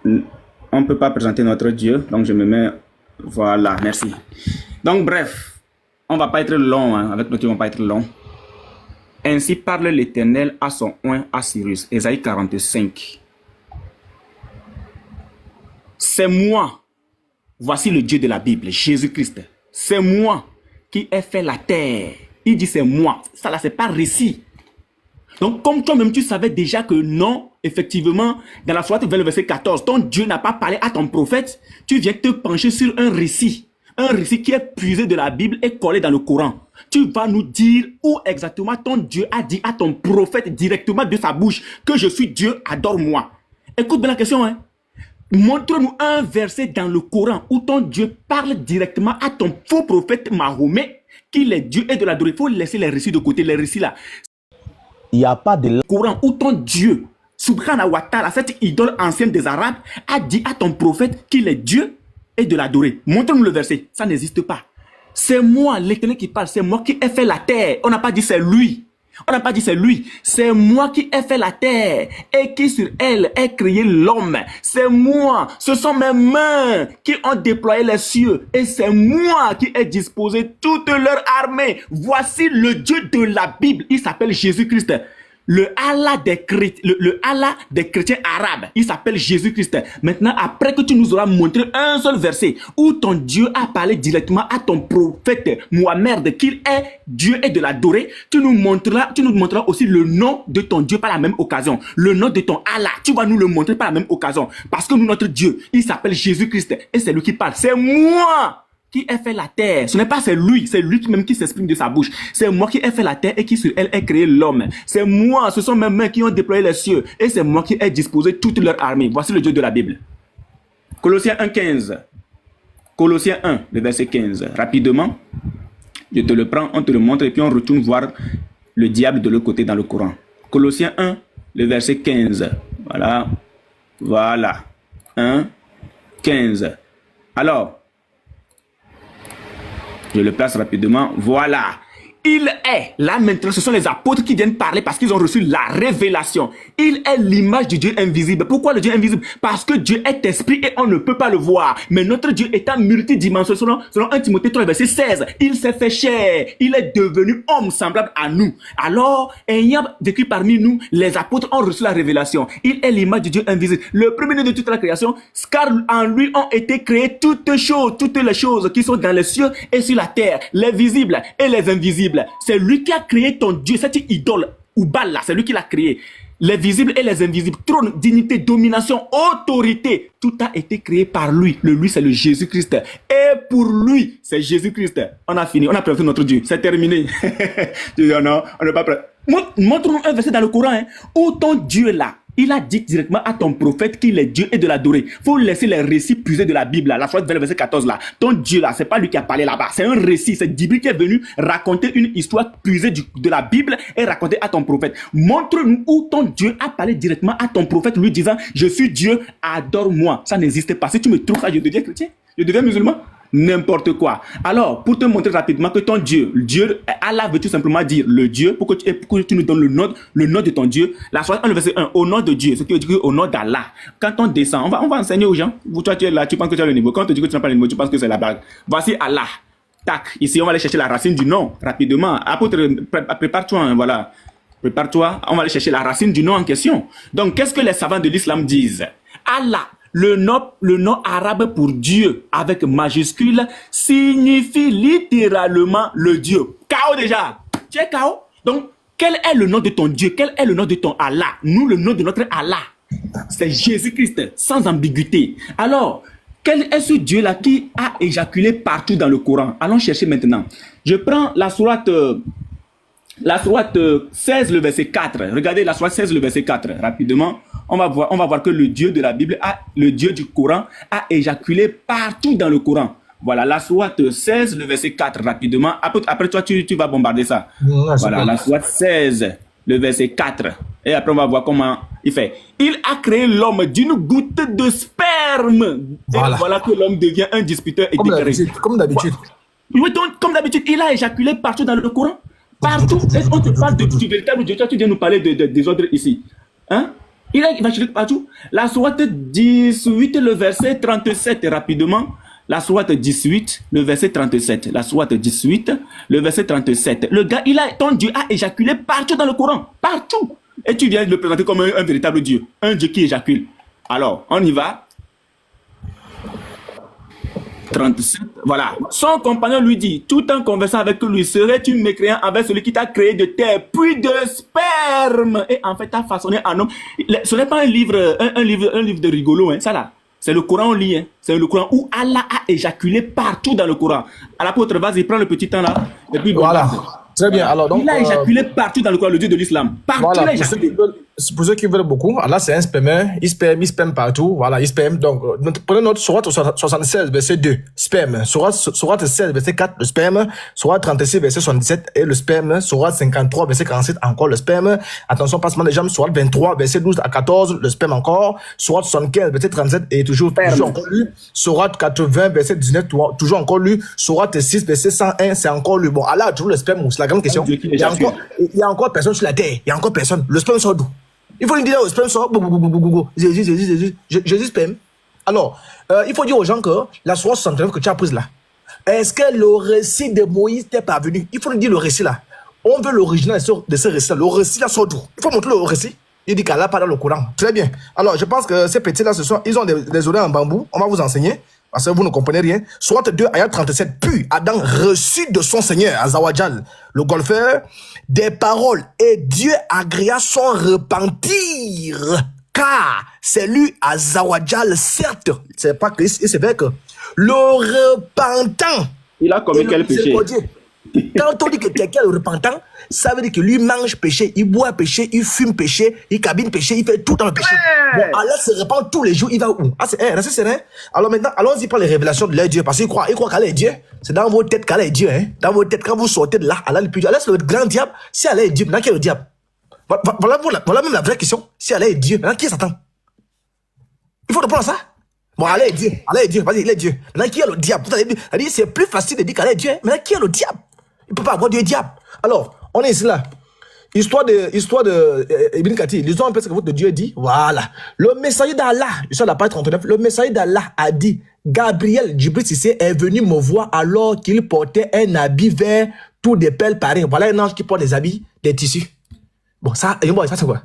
on ne peut pas présenter notre Dieu. Donc, je me mets, voilà, merci. Donc, bref, on ne va pas être long, hein. Avec notre Dieu, on ne va pas être long. Ainsi parle l'Éternel à son oint à Cyrus. Ésaïe 45. C'est moi. Voici le Dieu de la Bible, Jésus-Christ. C'est moi qui ai fait la terre. Il dit c'est moi. Ça là, c'est pas récit. Donc, comme toi-même, tu savais déjà que non, effectivement, dans la Sourate 20, verset 14, ton Dieu n'a pas parlé à ton prophète. Tu viens te pencher sur un récit. Un récit qui est puisé de la Bible et collé dans le Coran. Tu vas nous dire où exactement ton Dieu a dit à ton prophète directement de sa bouche que je suis Dieu, adore-moi. Écoute bien la question, hein. Montre-nous un verset dans le Coran où ton Dieu parle directement à ton faux prophète Mahomet qu'il est Dieu et de l'adorer. Il faut laisser les récits de côté, les récits là. Il n'y a pas de Coran où ton Dieu, Subhanahu wa ta'ala, cette idole ancienne des Arabes, a dit à ton prophète qu'il est Dieu et de l'adorer. Montre-nous le verset. Ça n'existe pas. C'est moi, l'Éternel qui parle. C'est moi qui ai fait la terre. On n'a pas dit c'est lui. On n'a pas dit c'est lui. C'est moi qui ai fait la terre et qui sur elle ai créé l'homme. C'est moi. Ce sont mes mains qui ont déployé les cieux. Et c'est moi qui ai disposé toute leur armée. Voici le Dieu de la Bible. Il s'appelle Jésus-Christ. Le Allah des chrétiens arabes, il s'appelle Jésus-Christ. Maintenant, après que tu nous auras montré un seul verset où ton Dieu a parlé directement à ton prophète Mohammed qu'il est Dieu et de l'adorer, tu nous montreras aussi le nom de ton Dieu par la même occasion. Le nom de ton Allah, tu vas nous le montrer par la même occasion. Parce que nous, notre Dieu, il s'appelle Jésus-Christ et c'est lui qui parle. C'est moi qui ai fait la terre. Ce n'est pas c'est lui même qui s'exprime de sa bouche. C'est moi qui ai fait la terre et qui sur elle ai créé l'homme. C'est moi, ce sont mes mains qui ont déployé les cieux et c'est moi qui ai disposé toute leur armée. Voici le Dieu de la Bible. Colossiens 1, 15. Colossiens 1, le verset 15. Rapidement. Je te le prends, on te le montre et puis on retourne voir le diable de l'autre côté dans le Coran. Colossiens 1, le verset 15. Voilà. Voilà. 1, 15. Alors, je le place rapidement. Voilà. Il est, là maintenant, ce sont les apôtres qui viennent parler parce qu'ils ont reçu la révélation. Il est l'image du Dieu invisible. Pourquoi le Dieu invisible? Parce que Dieu est esprit et on ne peut pas le voir. Mais notre Dieu est en multidimension. Selon 1 Timothée 3, verset 16, il s'est fait chair. Il est devenu homme semblable à nous. Alors, ayant vécu parmi nous, les apôtres ont reçu la révélation. Il est l'image du Dieu invisible. Le premier de toute la création, car en lui ont été créées toutes les choses qui sont dans les cieux et sur la terre, les visibles et les invisibles. C'est lui qui a créé ton Dieu, cette idole, ou Bala, c'est lui qui l'a créé. Les visibles et les invisibles, trône, dignité, domination, autorité, tout a été créé par lui. Le lui, c'est le Jésus-Christ. Et pour lui, c'est Jésus-Christ. On a fini, on a présenté notre Dieu, c'est terminé. Je dis non, on n'est pas prêt. Montre-nous un verset dans le Coran, où ton Dieu là, il a dit directement à ton prophète qu'il est Dieu et de l'adorer. Il faut laisser les récits puiser de la Bible, là, la chose vers le verset 14 là. Ton Dieu là, c'est pas lui qui a parlé là-bas, c'est un récit, c'est Djibril qui est venu raconter une histoire puisée de la Bible et raconter à ton prophète. Montre-nous où ton Dieu a parlé directement à ton prophète, lui disant, je suis Dieu, adore-moi. Ça n'existe pas. Si tu me trouves ça, je deviens chrétien, je deviens musulman. N'importe quoi. Alors, pour te montrer rapidement que ton Dieu, Allah veut tout simplement dire le Dieu, pour que tu nous donnes le nom de ton Dieu. La sourate 1, le verset 1, au nom de Dieu, ce qui veut dire au nom d'Allah. Quand on descend, on va enseigner aux gens. Toi, tu es là, tu penses que tu as le niveau. Quand on te dit que tu n'as pas le niveau, tu penses que c'est la blague. Voici Allah. Tac. Ici, on va aller chercher la racine du nom, rapidement. Apôtre, prépare-toi, hein, voilà. Prépare-toi. On va aller chercher la racine du nom en question. Donc, qu'est-ce que les savants de l'islam disent? Allah. Le nom arabe pour Dieu, avec majuscule, signifie littéralement le Dieu. K.O. déjà. Tu es K.O. Donc, quel est le nom de ton Dieu? Quel est le nom de ton Allah? Nous, le nom de notre Allah, c'est Jésus-Christ, sans ambiguïté. Alors, quel est ce Dieu-là qui a éjaculé partout dans le Coran? Allons chercher maintenant. Je prends la sourate 16, le verset 4. Regardez la sourate 16, le verset 4. Rapidement, on va voir que le Dieu de la Bible, le Dieu du Coran, a éjaculé partout dans le Coran. Voilà, la sourate 16, le verset 4. Rapidement, après toi, tu vas bombarder ça. Voilà, la sourate 16, le verset 4. Et après, on va voir comment il fait. Il a créé l'homme d'une goutte de sperme. Voilà, voilà que l'homme devient un disputeur et déclaré. Comme d'habitude. Oui, donc, comme d'habitude, il a éjaculé partout dans le Coran. Partout. On te parle du véritable Dieu. Toi, tu viens nous parler de désordre ici. Hein? Il a éjaculé partout. La sourate 18, le verset 37, rapidement. La sourate 18, le verset 37. La sourate 18, le verset 37. Le gars, ton Dieu a éjaculé partout dans le Coran. Partout. Et tu viens de le présenter comme un véritable Dieu. Un Dieu qui éjacule. Alors, on y va. 37, voilà. Son compagnon lui dit, tout en conversant avec lui, serais-tu mécréant avec celui qui t'a créé de terre, puis de sperme, et en fait t'a façonné un homme. Ce n'est pas un livre de rigolo, hein, ça là. C'est le Coran, on lit, hein. C'est le Coran où Allah a éjaculé partout dans le Coran. À l'apôtre, vas-y, prends le petit temps là, et puis voilà. Très bien. Alors, donc, il a éjaculé partout dans le Coran, le Dieu de l'islam. Partout, voilà, il a éjaculé. Pour ceux qui veulent beaucoup, Allah c'est un spermeur, il spam partout, voilà, il spam. Donc, prenez notre sourate 76, verset 2, sperme. Sourate 16, verset 4, le sperme. Sourate 36, verset 77, et le sperme. Sourate 53, verset 47, encore le sperme. Attention, passement des jambes, sourate 23, verset 12 à 14, le sperme encore. Sourate 75, verset 37, et toujours encore lu. Sourate 80, verset 19, toujours encore lu. Sourate 6, verset 101, c'est encore lu. Bon, Allah a toujours le sperme, c'est la grande question. Il y a encore personne sur la terre, il y a encore personne. Le sperme sort d'où? Il faut lui dire, sperme sort, Jésus sperme. Alors, il faut dire aux gens que la sourate 69 que tu as prise là, est-ce que le récit de Moïse t'est parvenu? Il faut lui dire le récit là. On veut l'original de ce récit là. Le récit là sort d'où? Il faut montrer le récit. Il dit qu'Allah parle dans le Coran. Très bien. Alors, je pense que ces petits là, ils ont des oreilles en bambou. On va vous enseigner. Parce que vous ne comprenez rien. Sourate 2, ayat 37. Puis Adam reçut de son Seigneur, Azawajal, le golfeur, des paroles. Et Dieu agréa son repentir. Car c'est lui, Azawajal, certes. C'est pas Christ, c'est vrai que le repentant. Il a commis quel péché? Quand on dit que quelqu'un est repentant, ça veut dire que lui mange péché, il boit péché, il fume péché, il cabine péché, il fait tout dans le péché. Bon, Allah se répand tous les jours, il va où? Ah, c'est serein. Alors maintenant, allons-y par les révélations de leur Dieu, parce qu'il croit qu'Allah est Dieu. C'est dans vos têtes qu'Allah est Dieu. Hein. Dans vos têtes, quand vous sortez de là, Allah est plus Dieu. Allah, c'est le grand diable. Si Allah est Dieu, maintenant qui est le diable? Voilà même la vraie question. Si Allah est Dieu, maintenant qui est Satan? Il faut répondre à ça. Bon, Allah est Dieu. Allah est Dieu. Vas-y, il est Dieu. Maintenant, qui est le diable? C'est plus facile de dire qu'Allah est Dieu. Hein. Maintenant, qui est le diable? Il ne peut pas avoir Dieu et diable. Alors, on est ici là. Histoire de Ibn Kathir. Lisons un peu ce que votre Dieu dit. Voilà. Le messager d'Allah, sur la page 39, le messager d'Allah a dit, Gabriel, Djibril Cissé, est venu me voir alors qu'il portait un habit vert, tout des pelles pareilles. Voilà un ange qui porte des habits, des tissus. Bon, ça c'est quoi?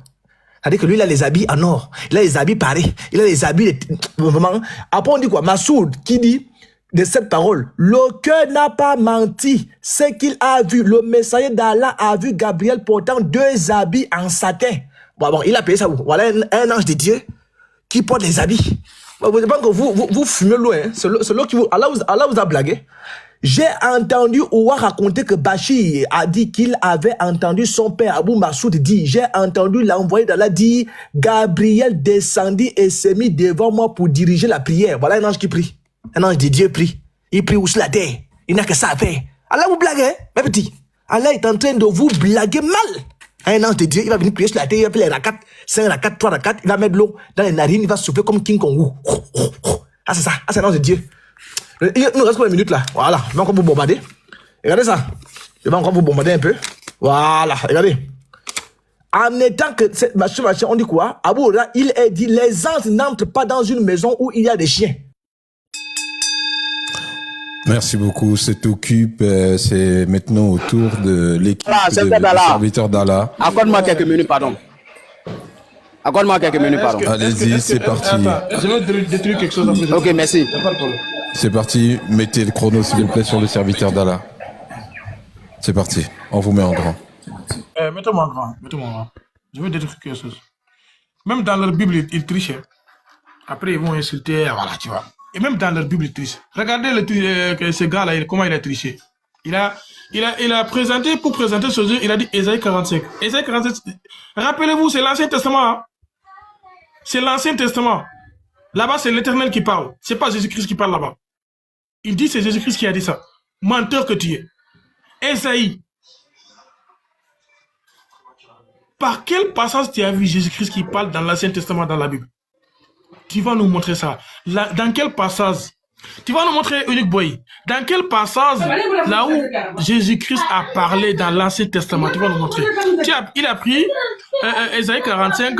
C'est-à-dire que lui, il a les habits en or. Il a les habits pareils. Il a les habits... Vraiment. Après, on dit quoi? Massoud, qui dit de cette parole, le cœur n'a pas menti. C'est qu'il a vu. Le messager d'Allah a vu Gabriel portant 2 habits en satin. Bon, il a payé ça. Voilà un ange de Dieu qui porte les habits. Bon, vous fumez loin. Hein. C'est l'eau qui vous... Allah vous a blagué. J'ai entendu Ouah raconter que Bachir a dit qu'il avait entendu son père Abou Massoud dire, j'ai entendu l'envoyé d'Allah dire, Gabriel descendit et s'est mis devant moi pour diriger la prière. Voilà un ange qui prie. Un ange de Dieu prie. Il prie où sur la terre. Il n'a que ça à faire. Allah vous blague, hein, mes petits. Allah est en train de vous blaguer mal. Un ange de Dieu, il va venir prier sur la terre, il va faire les rakats, 5 rakats, 3 rakats, il va mettre de l'eau dans les narines, il va souffler comme King Kong. Ah, c'est ça. Ah, c'est un ange de Dieu. Il nous reste combien de minutes là? Voilà, je vais encore vous bombarder. Regardez ça. Je vais encore vous bombarder un peu. Voilà, regardez. En étant que cette machin, on dit quoi? Abou Ra, il est dit, les anges n'entrent pas dans une maison où il y a des chiens. Merci beaucoup. C'est Occupe. C'est maintenant au tour de l'équipe de serviteurs d'Allah. Accorde-moi quelques minutes, pardon. Accorde-moi quelques minutes, pardon. Allez-y, c'est parti. Je vais détruire quelque chose après. Ok, merci. C'est parti. Mettez le chrono, s'il vous plaît, sur le serviteur d'Allah. C'est parti. On vous met en grand. Mettez-moi en grand. Mettez-moi en grand. Je vais détruire quelque chose. Même dans leur Bible, ils trichent. Après, ils vont insulter. Voilà, tu vois. Et même dans leur Bible, ils trichent. Regardez ce gars-là, comment il a triché. Il a présenté, pour présenter ce jeu, il a dit Ésaïe 45. Ésaïe 45, rappelez-vous, c'est l'Ancien Testament. Hein? C'est l'Ancien Testament. Là-bas, c'est l'Éternel qui parle. C'est pas Jésus-Christ qui parle là-bas. Il dit, c'est Jésus-Christ qui a dit ça. Menteur que tu es. Ésaïe. Par quel passage tu as vu Jésus-Christ qui parle dans l'Ancien Testament, dans la Bible? Tu vas nous montrer ça. Dans quel passage? Tu vas nous montrer, Unique Boy. Dans quel passage, là où Jésus-Christ a parlé dans l'Ancien Testament? Tu vas nous montrer. Il a pris Ésaïe 45,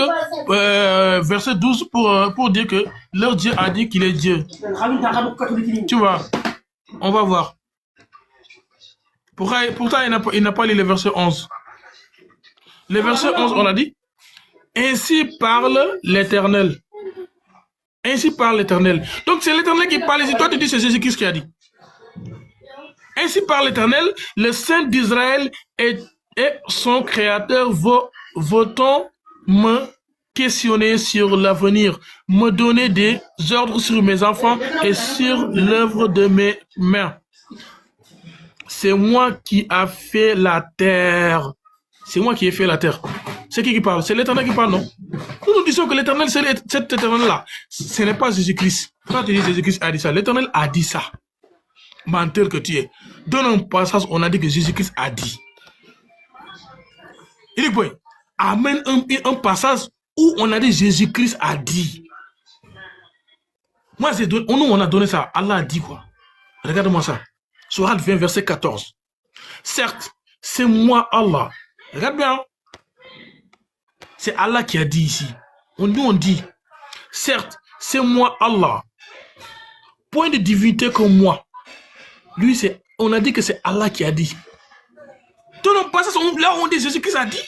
verset 12, pour dire que leur Dieu a dit qu'il est Dieu. Tu vois, on va voir. Pourtant, il n'a pas lu le verset 11. Le verset 11, on a dit, ainsi parle l'Éternel. Ainsi parle l'Éternel. Donc c'est l'Éternel qui parle ici. Toi tu dis c'est Jésus-Christ qui a dit. Ainsi parle l'Éternel, le Saint d'Israël et son Créateur. Vont-on me questionner sur l'avenir, me donner des ordres sur mes enfants et sur l'œuvre de mes mains? C'est moi qui ai fait la terre. C'est moi qui ai fait la terre. C'est qui parle? C'est l'Éternel qui parle, non? Nous disons que l'Éternel, c'est cet Éternel-là. Ce n'est pas Jésus-Christ. Quand tu dis Jésus-Christ a dit ça, l'Éternel a dit ça. Menteur que tu es. Dans un passage, on a dit que Jésus-Christ a dit. Il dit quoi? Amène un passage où on a dit Jésus-Christ a dit. Moi, nous, on a donné ça. Allah a dit quoi? Regarde-moi ça. Sourate 20, verset 14. Certes, c'est moi, Allah. Regarde bien. C'est Allah qui a dit ici. Nous on dit, certes, c'est moi Allah. Point de divinité comme moi. Lui, on a dit que c'est Allah qui a dit. Dans le passage, là où on dit Jésus-Christ a dit.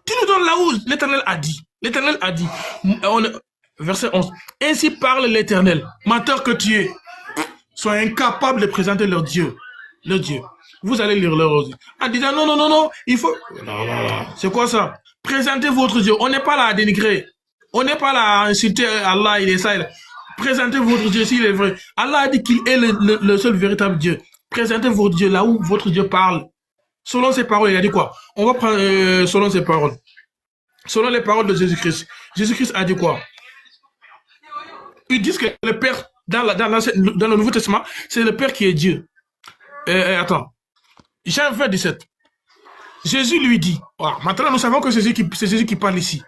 Tu nous donnes là où l'Éternel a dit. L'Éternel a dit. Verset 11. Ainsi parle l'Éternel. Menteur que tu es. Sois incapable de présenter leur Dieu. Leur Dieu. Vous allez lire leur Dieu. En disant non, il faut. C'est quoi ça? Présentez votre Dieu. On n'est pas là à dénigrer. On n'est pas là à insulter Allah, il est ça. Présentez votre Dieu s'il est vrai. Allah a dit qu'il est le seul véritable Dieu. présenter votre Dieu là où votre Dieu parle. Selon ses paroles, il a dit quoi? On va prendre selon ses paroles. Selon les paroles de Jésus-Christ. Jésus-Christ a dit quoi? Ils disent que le Père, dans le Nouveau Testament, c'est le Père qui est Dieu. Attends. Jean 20, 17. Jésus lui dit, maintenant nous savons que c'est Jésus qui parle ici.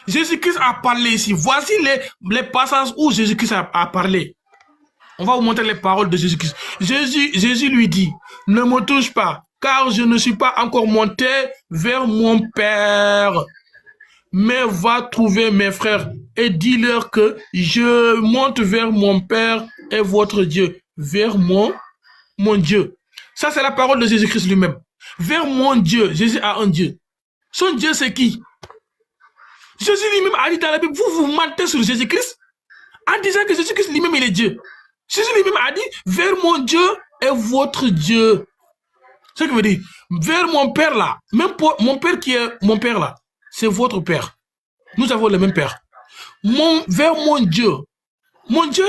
Jésus-Christ a parlé ici. Voici les passages où Jésus-Christ a parlé. On va vous montrer les paroles de Jésus-Christ. Jésus lui dit, ne me touche pas, car je ne suis pas encore monté vers mon Père. Mais va trouver mes frères et dis-leur que je monte vers mon Père et votre Dieu, vers mon Dieu. Ça, c'est la parole de Jésus-Christ lui-même. Vers mon Dieu. Jésus a un Dieu. Son Dieu, c'est qui? Jésus lui-même a dit dans la Bible, vous mentez sur Jésus-Christ en disant que Jésus-Christ lui-même, il est Dieu. Jésus lui-même a dit, vers mon Dieu et votre Dieu. Ce qui veut dire, vers mon Père là, même pour mon Père qui est mon Père là, c'est votre Père. Nous avons le même Père. Vers mon Dieu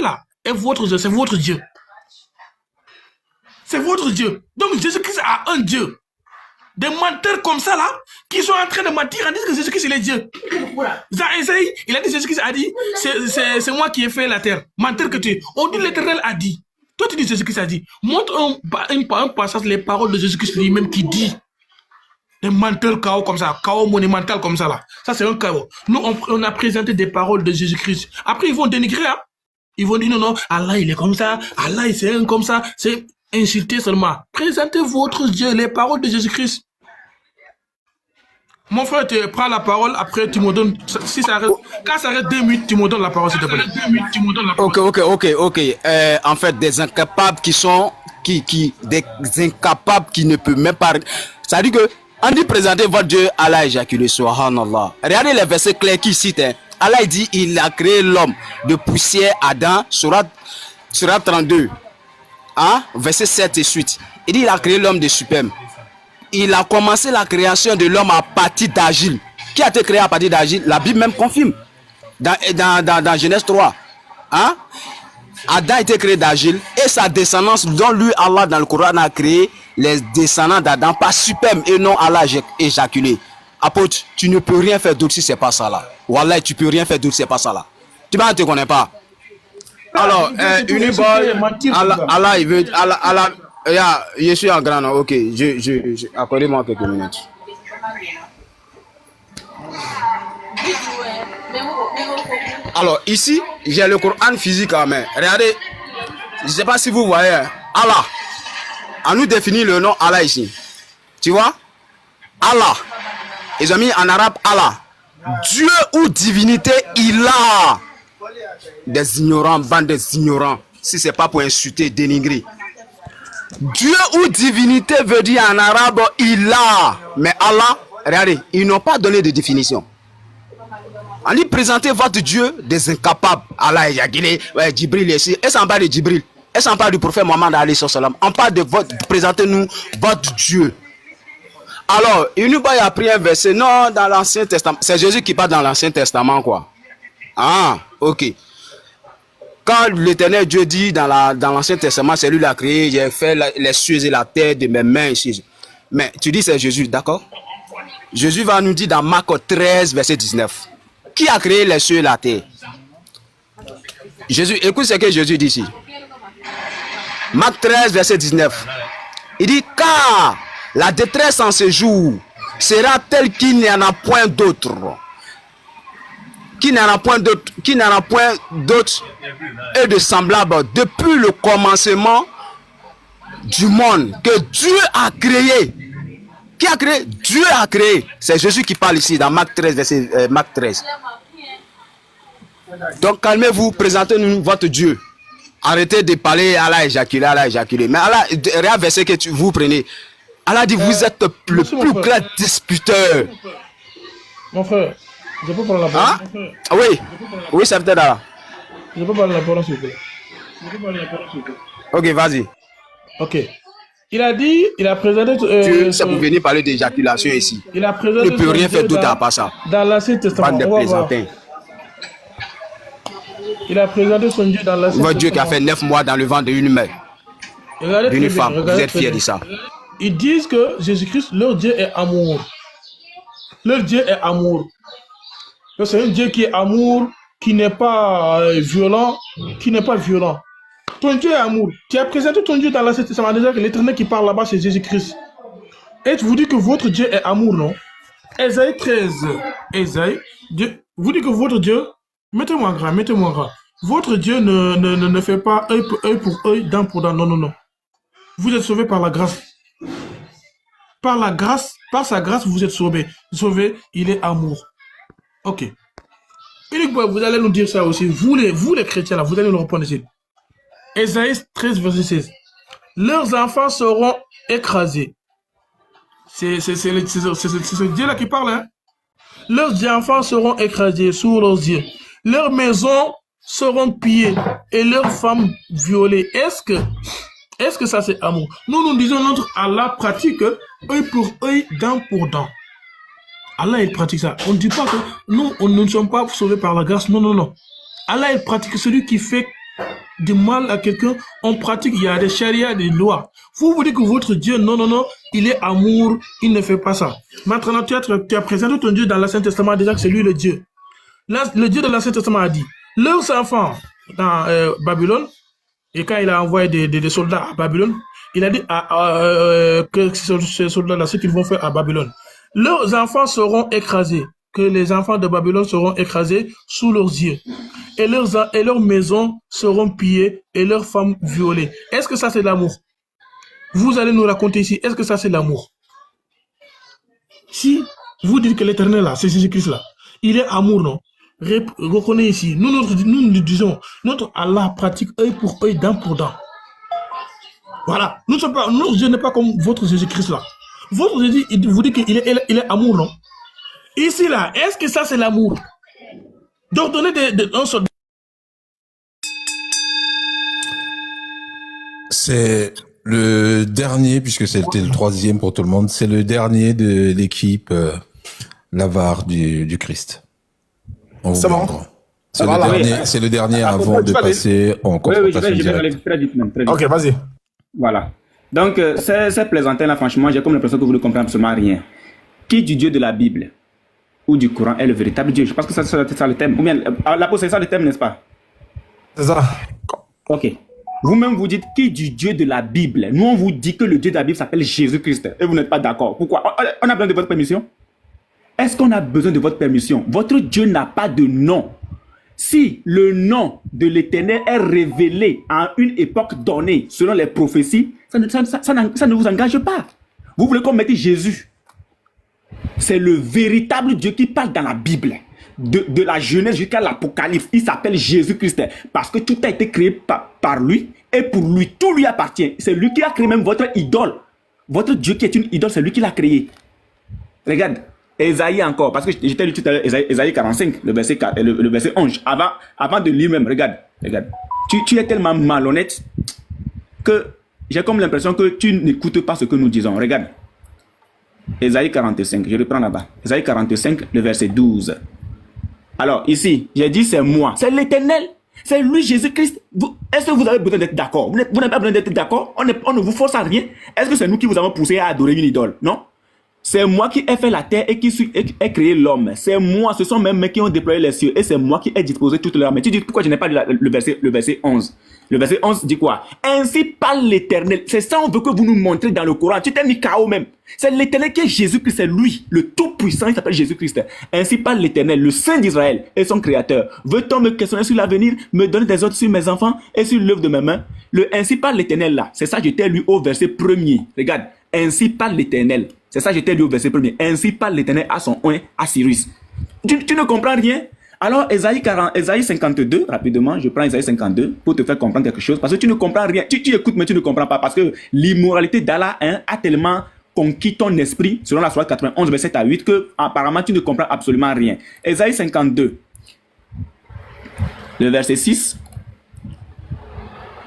là, est votre Dieu, c'est votre Dieu. C'est votre Dieu. Donc Jésus-Christ a un Dieu. Des menteurs comme ça là, qui sont en train de mentir en disant que Jésus-Christ il est Dieu. Il a dit, Jésus-Christ a dit, c'est moi qui ai fait la terre. Menteur que tu es. On dit l'Éternel a dit. Toi tu dis Jésus-Christ a dit. Montre un passage les paroles de Jésus-Christ lui-même qui dit. Des menteurs chaos comme ça, chaos monumental comme ça là. Ça c'est un chaos. Nous on a présenté des paroles de Jésus-Christ. Après ils vont dénigrer, hein. Ils vont dire non, Allah il est comme ça, Allah c'est un comme ça, c'est insulter seulement. Présentez votre Dieu, les paroles de Jésus-Christ. Mon frère, tu prends la parole, après tu me donnes, si ça arrête, quand ça arrête 2 minutes, tu me donnes la parole s'il te plaît. Ok. En fait, des incapables des incapables qui ne peuvent même pas. Ça dit que, on dit présenter votre Dieu, Allah éjaculé, subhanallah. Regardez les versets clairs qui citent, hein. Allah dit, il a créé l'homme de poussière, Adam, surat 32, hein, verset 7 et suite. Il dit, il a créé l'homme de superbe. Il a commencé la création de l'homme à partir d'Agile. Qui a été créé à partir d'Agile? La Bible même confirme. Dans Genèse 3. Hein? Adam a été créé d'Agile et sa descendance, dont lui, Allah, dans le Coran, a créé les descendants d'Adam par superbe et non Allah éjaculé. Apôtre, tu ne peux rien faire d'autre si c'est pas ça là. Wallah, tu peux rien faire d'autre si c'est pas ça là. Tu ne te connais pas. Alors, Uniboy, Allah, il veut. Allah, je suis en grand, ok, accordez-moi quelques minutes. Alors ici, j'ai le Coran physique en main. Regardez, je ne sais pas si vous voyez, Allah, on nous définit le nom Allah ici. Tu vois? Allah, ils ont mis en arabe Allah. Dieu ou divinité, il a. Des ignorants, bande des ignorants. Si ce n'est pas pour insulter, dénigrer. Dieu ou divinité veut dire en arabe il a. Mais Allah, regardez, ils n'ont pas donné de définition. On dit présentez votre Dieu des incapables. Allah éjaculé, ouais, Djibril ici. Et ça en parle de Djibril. Et ça en parle du prophète Mohammed alayhi salam. On parle de votre, présentez-nous votre Dieu. Alors, il nous a pris un verset, non, dans l'Ancien Testament. C'est Jésus qui parle dans l'Ancien Testament, quoi. Ah, ok. Quand l'Éternel Dieu dit dans l'Ancien Testament, c'est lui qui l'a créé, j'ai fait les cieux et la terre de mes mains ici. Mais tu dis c'est Jésus, d'accord? Jésus va nous dire dans Marc 13, verset 19. Qui a créé les cieux et la terre? Jésus, écoute ce que Jésus dit ici. Marc 13, verset 19. Il dit, car la détresse en ce jour sera telle qu'il n'y en a point d'autre. Qui n'en a point d'autre et de semblable depuis le commencement du monde que Dieu a créé. Qui a créé? Dieu a créé. C'est Jésus qui parle ici dans Marc 13, verset Marc 13. Donc calmez-vous, présentez-nous votre Dieu. Arrêtez de parler Allah éjaculé, Allah éjaculé. Mais Allah, regarde verset que vous prenez. Allah dit vous êtes le plus grand disputeur. Mon frère. Je peux parler la parole. Ah? Oui, c'est peut-être là. Je peux parler la parole, s'il vous plaît. Ok, vas-y. Ok. Il a dit, il a présenté. C'est pour venir parler d'éjaculation ici. Il a présenté. Il ne peut rien faire d'autre à part ça. Dans l'Ancien Testament. Il a présenté son Dieu dans l'Ancien Testament. Votre Dieu qui a fait 9 mois dans le ventre d'une mère. Regardez très bien, femme. Vous regardez êtes très fiers bien. de ça. Ils disent que Jésus-Christ, leur Dieu est amour. Leur Dieu est amour. Donc, c'est un Dieu qui est amour, qui n'est pas violent, qui n'est pas violent. Ton Dieu est amour. Tu as présenté ton Dieu dans l'Ancien Testament. Déjà que l'Éternel qui parle là-bas, c'est Jésus-Christ. Et tu vous dis que votre Dieu est amour, non? Ésaïe 13. Ésaïe, Dieu, vous dites que votre Dieu, mettez-moi grand, mettez-moi grand. Votre Dieu ne fait pas œil pour œil, dent pour dent. Non, non, non. Vous êtes sauvés par la grâce. Par la grâce, par sa grâce, vous êtes sauvés. Sauvé, il est amour. Ok. Uniquement, vous allez nous dire ça aussi. Vous les chrétiens, là, vous allez nous répondre ici. Ésaïe 13, verset 16. Leurs enfants seront écrasés. C'est ce Dieu-là qui parle. Hein? Leurs enfants seront écrasés sous leurs yeux. Leurs maisons seront pillées et leurs femmes violées. Est-ce que ça c'est amour? Nous disons notre Allah pratique œil pour œil, dent pour dent. Allah il pratique ça. On ne dit pas que nous ne sommes pas sauvés par la grâce. Non, non, non. Allah il pratique celui qui fait du mal à quelqu'un. On pratique, il y a des charia, des lois. Vous dites que votre Dieu, non, non, non, il est amour, il ne fait pas ça. Maintenant, tu as présenté ton Dieu dans l'Ancien Testament déjà que c'est lui le Dieu. Là, le Dieu de l'Ancien Testament a dit, leurs enfants dans Babylone, et quand il a envoyé des soldats à Babylone, il a dit que ces soldats-là, ce qu'ils vont faire à Babylone, leurs enfants seront écrasés, que les enfants de Babylone seront écrasés sous leurs yeux, et leurs maisons seront pillées, et leurs femmes violées. Est-ce que ça c'est l'amour? Vous allez nous raconter ici, est-ce que ça c'est l'amour? Si vous dites que l'Éternel là, c'est Jésus-Christ là, il est amour, non? Reconnaissez ici, nous disons, notre Allah pratique œil pour œil, dent pour dent. Voilà, notre Dieu n'est pas comme votre Jésus-Christ là. Votre Jésus, il vous dit qu'il est amour, non? Ici là, est-ce que ça c'est l'amour? Donc donnez un soldat. C'est le dernier, puisque c'était le troisième pour tout le monde, c'est le dernier de l'équipe l'avare du Christ. C'est bon. C'est le dernier avant de passer en confrontation directe. Très vite. Ok, vas-y. Voilà. Donc, ces plaisantins-là, franchement, j'ai comme l'impression que vous ne comprenez absolument rien. Qui du Dieu de la Bible ou du Coran est le véritable Dieu? Je pense que c'est ça le thème. Ou bien, l'apôtre, c'est ça le thème, n'est-ce pas? C'est ça. Ok. Vous-même, vous dites qui du Dieu de la Bible? Nous, on vous dit que le Dieu de la Bible s'appelle Jésus-Christ. Et vous n'êtes pas d'accord. Pourquoi? On a besoin de votre permission? Est-ce qu'on a besoin de votre permission? Votre Dieu n'a pas de nom. Si le nom de l'Éternel est révélé à une époque donnée, selon les prophéties, ça ne vous engage pas. Vous voulez qu'on mette Jésus? C'est le véritable Dieu qui parle dans la Bible. De la Genèse jusqu'à l'Apocalypse, il s'appelle Jésus-Christ. Parce que tout a été créé par lui et pour lui, tout lui appartient. C'est lui qui a créé même votre idole. Votre Dieu qui est une idole, c'est lui qui l'a créé. Regarde. Ésaïe encore, parce que j'étais lu tout à l'heure, Ésaïe 45, le verset 11. Avant de lire même, regarde. Tu es tellement malhonnête que j'ai comme l'impression que tu n'écoutes pas ce que nous disons. Regarde. Ésaïe 45, je reprends là-bas. Ésaïe 45, le verset 12. Alors, ici, j'ai dit c'est moi. C'est l'Éternel. C'est lui, Jésus-Christ. Est-ce que vous avez besoin d'être d'accord? Vous n'avez pas besoin d'être d'accord? On ne vous force à rien. Est-ce que c'est nous qui vous avons poussé à adorer une idole? Non? C'est moi qui ai fait la terre et qui ai créé l'homme. C'est moi, ce sont même qui ont déployé les cieux. Et c'est moi qui ai disposé toute leur. Mais tu dis pourquoi je n'ai pas lu le verset 11. Le verset 11 dit quoi? Ainsi parle l'Éternel. C'est ça on veut que vous nous montrez dans le Coran. Tu t'es mis KO même. C'est l'Éternel qui est Jésus-Christ. C'est lui, le Tout-Puissant. Il s'appelle Jésus-Christ. Ainsi parle l'Éternel, le Saint d'Israël et son Créateur. Veut-on me questionner sur l'avenir, me donner des ordres sur mes enfants et sur l'œuvre de mes mains? Le ainsi parle l'Éternel là. C'est ça je t'ai lu au verset 1er. Regarde. Ainsi parle l'Éternel. C'est ça, j'étais lu au verset 1er. Ainsi parle l'Éternel à son oint, à Cyrus. Tu ne comprends rien? Alors, Ésaïe 52, rapidement, je prends Ésaïe 52 pour te faire comprendre quelque chose. Parce que tu ne comprends rien. Tu écoutes, mais tu ne comprends pas. Parce que l'immoralité d'Allah a tellement conquis ton esprit, selon la Sourate 91, verset 7 à 8, que apparemment tu ne comprends absolument rien. Ésaïe 52, le verset 6.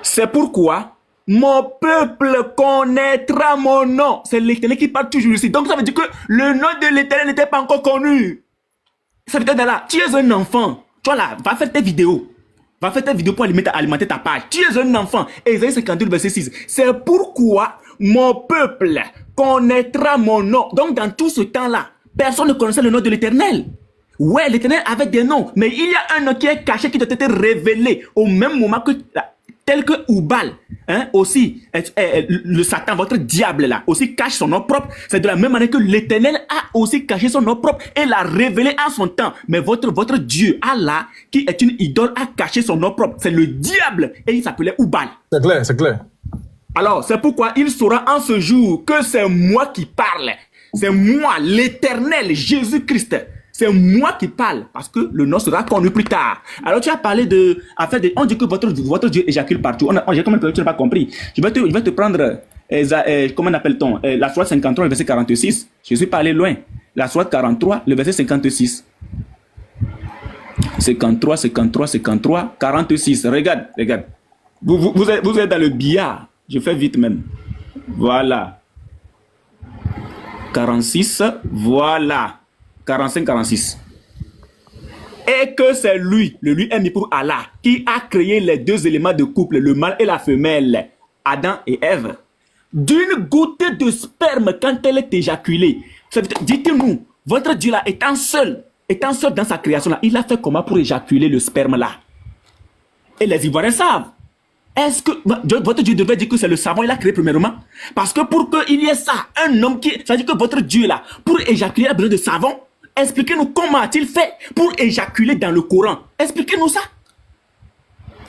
C'est pourquoi mon peuple connaîtra mon nom. C'est l'Éternel qui parle toujours ici. Donc ça veut dire que le nom de l'Éternel n'était pas encore connu. Ça veut dire là, tu es un enfant. Toi là, va faire tes vidéos. Va faire ta vidéo pour alimenter ta page. Tu es un enfant. Ésaïe 52, verset 6. C'est pourquoi mon peuple connaîtra mon nom. Donc, dans tout ce temps-là, personne ne connaissait le nom de l'Éternel. Ouais, l'Éternel avait des noms, mais il y a un nom qui est caché, qui doit être révélé au même moment que, tel que Oubal, hein, aussi, le Satan, votre diable là, aussi cache son nom propre. C'est de la même manière que l'Éternel a aussi caché son nom propre et l'a révélé en son temps. Mais votre Dieu, Allah, qui est une idole, a caché son nom propre. C'est le diable et il s'appelait Oubal. C'est clair, c'est clair. Alors, c'est pourquoi il saura en ce jour que c'est moi qui parle. C'est moi, l'Éternel, Jésus-Christ. C'est moi qui parle, parce que le nom sera connu plus tard. Alors, tu as parlé on dit que votre Dieu éjacule partout. Comment tu n'as pas compris? Je vais te prendre, comment appelle-t-on? La sourate 53, le verset 46. Je suis pas allé loin. La sourate 43, le verset 56. 53, 46. Regarde. Vous êtes dans le billard. Je fais vite même. Voilà. 46, voilà. 45, 46. Et que c'est lui, le lui est mis pour Allah, qui a créé les deux éléments de couple, le mâle et la femelle, Adam et Ève, d'une goutte de sperme quand elle est éjaculée. Dites-nous, votre Dieu là, étant seul dans sa création là, il a fait comment pour éjaculer le sperme là? Et les Ivoiriens savent. Est-ce que votre Dieu devait dire que c'est le savon il a créé premièrement? Parce que pour qu'il y ait ça, un homme qui... Ça veut dire que votre Dieu là, pour éjaculer, il a besoin de savon. Expliquez-nous comment a-t-il fait pour éjaculer dans le Coran. Expliquez-nous ça.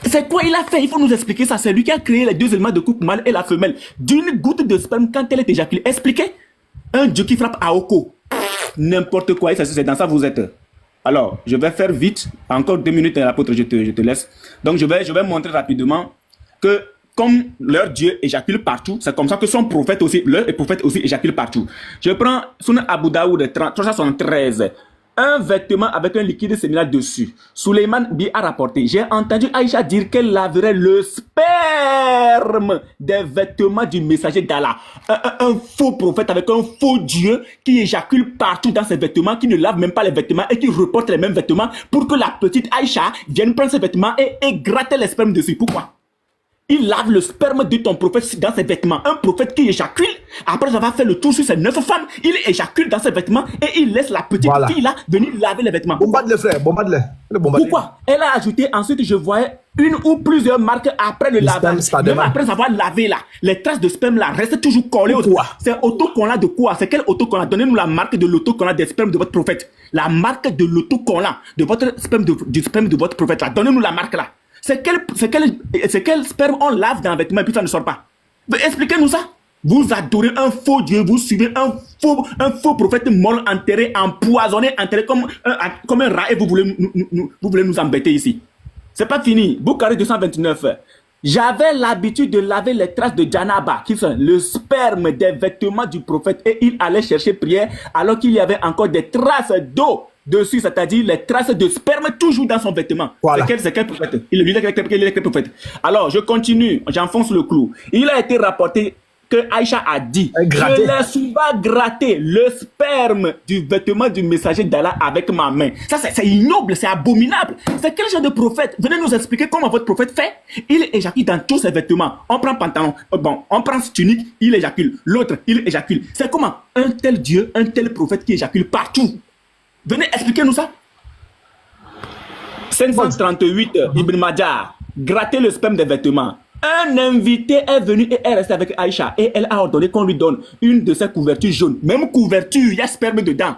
C'est quoi il a fait? Il faut nous expliquer ça. C'est lui qui a créé les deux éléments de couple, mâle et la femelle, d'une goutte de sperme quand elle est éjaculée. Expliquez. Un Dieu qui frappe à Oko. N'importe quoi. C'est dans ça que vous êtes. Alors, je vais faire vite. Encore 2 minutes, l'apôtre, je te laisse. Donc, je vais montrer rapidement que comme leur Dieu éjacule partout, c'est comme ça que son prophète aussi, leur prophète aussi éjacule partout. Je prends Sunan Abu Daoud 373. Un vêtement avec un liquide séminal dessus. Suleiman Bi a rapporté. J'ai entendu Aïcha dire qu'elle laverait le sperme des vêtements du messager d'Allah. Un faux prophète avec un faux Dieu qui éjacule partout dans ses vêtements, qui ne lave même pas les vêtements et qui reporte les mêmes vêtements pour que la petite Aïcha vienne prendre ses vêtements et gratter les spermes dessus. Pourquoi? Il lave le sperme de ton prophète dans ses vêtements. Un prophète qui éjacule, après avoir fait le tour sur ses 9 femmes, il éjacule dans ses vêtements et il laisse la petite fille là venir laver les vêtements. Bombade-le, frère, bombade-le. Pourquoi? Elle a ajouté, ensuite je voyais une ou plusieurs marques après le lavage. Même après avoir lavé là, les traces de sperme là restent toujours collées. C'est autocollant de quoi? C'est quel autocollant? Donnez-nous la marque de l'autocollant des spermes de votre prophète. La marque de l'autocollant de votre sperme, du sperme de votre prophète là. Donnez-nous la marque là. C'est quel sperme on lave dans un vêtement et puis ça ne sort pas. Expliquez-nous ça. Vous adorez un faux Dieu, vous suivez un faux prophète mort, enterré, empoisonné, enterré comme un rat et vous voulez nous embêter ici. C'est pas fini. Boukhari 229. J'avais l'habitude de laver les traces de Janaba, qui sont le sperme des vêtements du prophète, et il allait chercher prière alors qu'il y avait encore des traces d'eau dessus, c'est-à-dire les traces de sperme toujours dans son vêtement. Voilà. C'est quel prophète? Il est quel prophète? Alors, je continue, j'enfonce le clou. Il a été rapporté que Aïcha a dit, je l'ai souvent gratté le sperme du vêtement du messager d'Allah avec ma main. Ça, c'est ignoble, c'est abominable. C'est quel genre de prophète? Venez nous expliquer comment votre prophète fait. Il éjacule dans tous ses vêtements. On prend pantalon, on prend tunique, il éjacule. L'autre, il éjacule. C'est comment un tel Dieu, un tel prophète qui éjacule partout? Venez expliquer-nous ça. 538, Ibn Majah, gratter le sperme des vêtements. Un invité est venu et est resté avec Aïcha et elle a ordonné qu'on lui donne une de ses couvertures jaunes. Même couverture, il y a sperme dedans.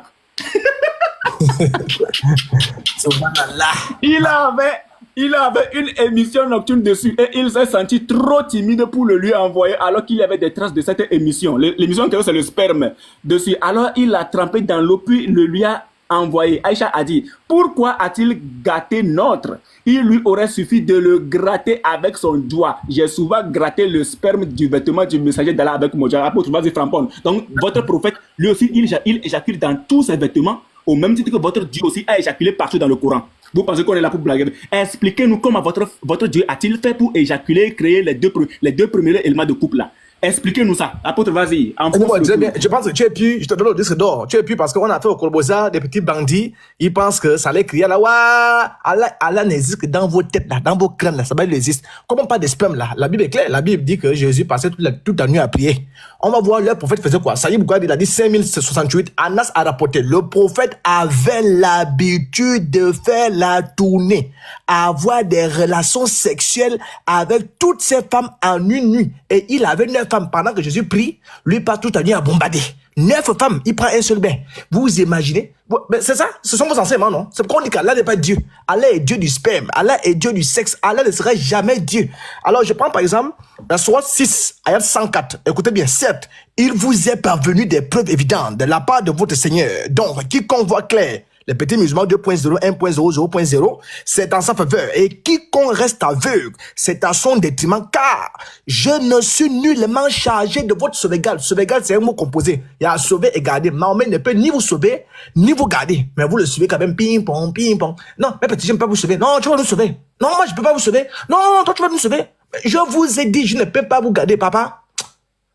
Il avait une émission nocturne dessus et il s'est senti trop timide pour le lui envoyer alors qu'il y avait des traces de cette émission. L'émission, c'est le sperme dessus. Alors il l'a trempé dans l'eau puis le lui a envoyé. Aïcha a dit, pourquoi a-t-il gâté notre? Il lui aurait suffi de le gratter avec son doigt. J'ai souvent gratté le sperme du vêtement du messager d'Allah avec mon doigt. Vas-y, frampon. Donc, votre prophète, lui aussi, il éjacule dans tous ses vêtements, au même titre que votre Dieu aussi a éjaculé partout dans le Coran. Vous pensez qu'on est là pour blaguer? Expliquez-nous comment votre Dieu a-t-il fait pour éjaculer et créer les deux premiers éléments de couple là. Expliquez-nous ça. Apôtre, vas-y. Je pense que tu es pu, je te donne le disque d'or. Tu es pu parce qu'on a fait au Colboza des petits bandits. Ils pensent que ça allait crier là, ouah, Allah n'existe que dans vos têtes, là, dans vos crânes, là, ça va il existe. Comment pas de sperme là? La Bible est claire. La Bible dit que Jésus passait toute la nuit à prier. On va voir, le prophète faisait quoi? Saïd Boukhari, il a dit 5068. Anas a rapporté. Le prophète avait l'habitude de faire la tournée, avoir des relations sexuelles avec toutes ces femmes en une nuit. Et il avait 9 femmes. Pendant que Jésus prie, lui part toute la nuit à bombarder. 9 femmes, il prend un seul bain. Vous imaginez? C'est ça? Ce sont vos enseignements, non? C'est pourquoi on dit qu'Allah n'est pas Dieu. Allah est Dieu du sperme. Allah est Dieu du sexe. Allah ne serait jamais Dieu. Alors, je prends par exemple la sourate 6, ayat 104. Écoutez bien, certes, il vous est parvenu des preuves évidentes de la part de votre Seigneur. Donc, quiconque voit clair, les petits musulmans 2.0, 1.0, 0.0, c'est en sa faveur. Et quiconque reste aveugle, c'est à son détriment, car je ne suis nullement chargé de votre sauvegarde. Sauvegarde, c'est un mot composé. Il y a sauver et garder. Mahomet ne peut ni vous sauver, ni vous garder. Mais vous le suivez quand même, ping-pong, ping-pong. Non, mais petit, je ne peux pas vous sauver. Non, tu vas nous sauver. Non, moi, je ne peux pas vous sauver. Non, toi, tu vas nous sauver. Je vous ai dit, je ne peux pas vous garder, papa.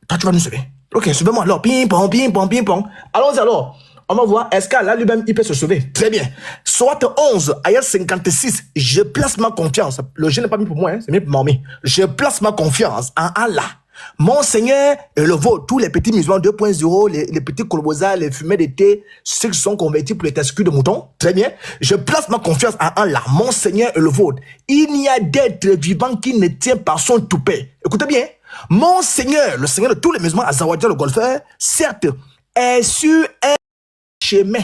Toi, tu vas nous sauver. Ok, sauvez-moi alors. Ping-pong, ping-pong, ping-pong. Allons-y alors. On va voir, est-ce qu'Allah lui-même, il peut se sauver? Très bien. Soit 11, ayat 56, je place ma confiance. Le jeu n'est pas mis pour moi, hein, c'est mis pour Mahomet. Je place ma confiance en Allah. Mon Seigneur est le vôtre. Tous les petits musulmans 2.0, les petits colbosas, les fumeurs d'été, ceux qui sont convertis pour les testicules de mouton. Très bien. Je place ma confiance en Allah. Mon Seigneur est le vôtre. Il n'y a d'être vivant qui ne tient par son toupet. Écoutez bien. Mon Seigneur, le Seigneur de tous les musulmans, Azawadja le golfeur, certes, est sur un chemin.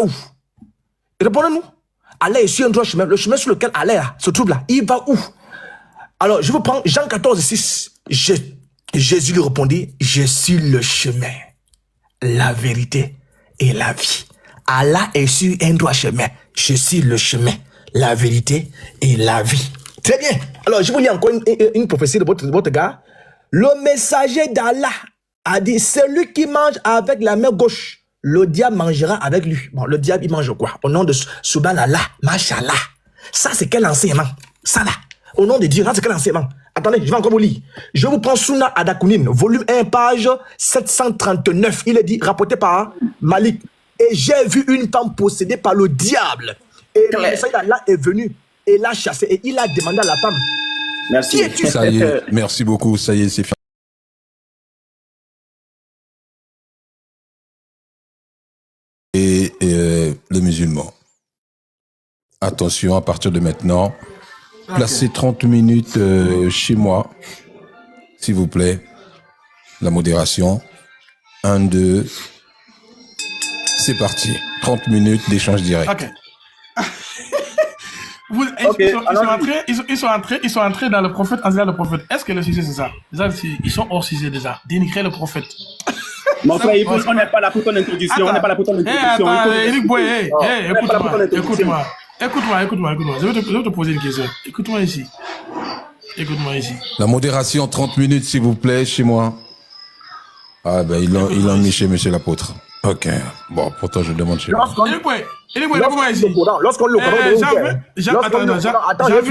Où? Répondez-nous. Allah est sur un droit chemin. Le chemin sur lequel Allah se trouve là, il va où? Alors, je vous prends Jean 14, 6. Jésus lui répondit, je suis le chemin, la vérité et la vie. Allah est sur un droit chemin. Je suis le chemin, la vérité et la vie. Très bien. Alors, je vous lis encore une prophétie de votre gars. Le messager d'Allah a dit, celui qui mange avec la main gauche, le diable mangera avec lui. Bon, le diable, il mange quoi? Au nom de Subhanallah, Mashallah. Ça, c'est quel enseignement? Ça là. Au nom de Dieu, c'est quel enseignement? Attendez, je vais encore vous lire. Je vous prends Sunna Adakunin, volume 1, page 739. Il est dit, rapporté par Malik. Et j'ai vu une femme possédée par le diable. Et le messager d'Allah est venu et l'a chassée. Et il a demandé à la femme, merci. Qui es-tu? Ça y est, merci beaucoup. Ça y est, c'est fini. Et les musulmans. Attention, à partir de maintenant, placez 30 minutes chez moi, s'il vous plaît. La modération. 1, 2. C'est parti. 30 minutes d'échange direct. Ok. Ils sont entrés dans le prophète, en disant le prophète. Est-ce que le sujet c'est ça? Ils sont hors sujet déjà. Dénigrer le prophète. Mon frère, on n'est pas là pour ton introduction. On n'est pas là pour ton introduction. Eric Boy, écoute-moi. Je vais te poser une question. Écoute-moi ici. La modération, 30 minutes, s'il vous plaît, chez moi. Ah ben, ils l'ont mis chez monsieur l'apôtre. Ok. Bon, pourtant, je demande chez moi. Eric Boy, écoute-moi ici. Lorsqu'on le Attends, je vais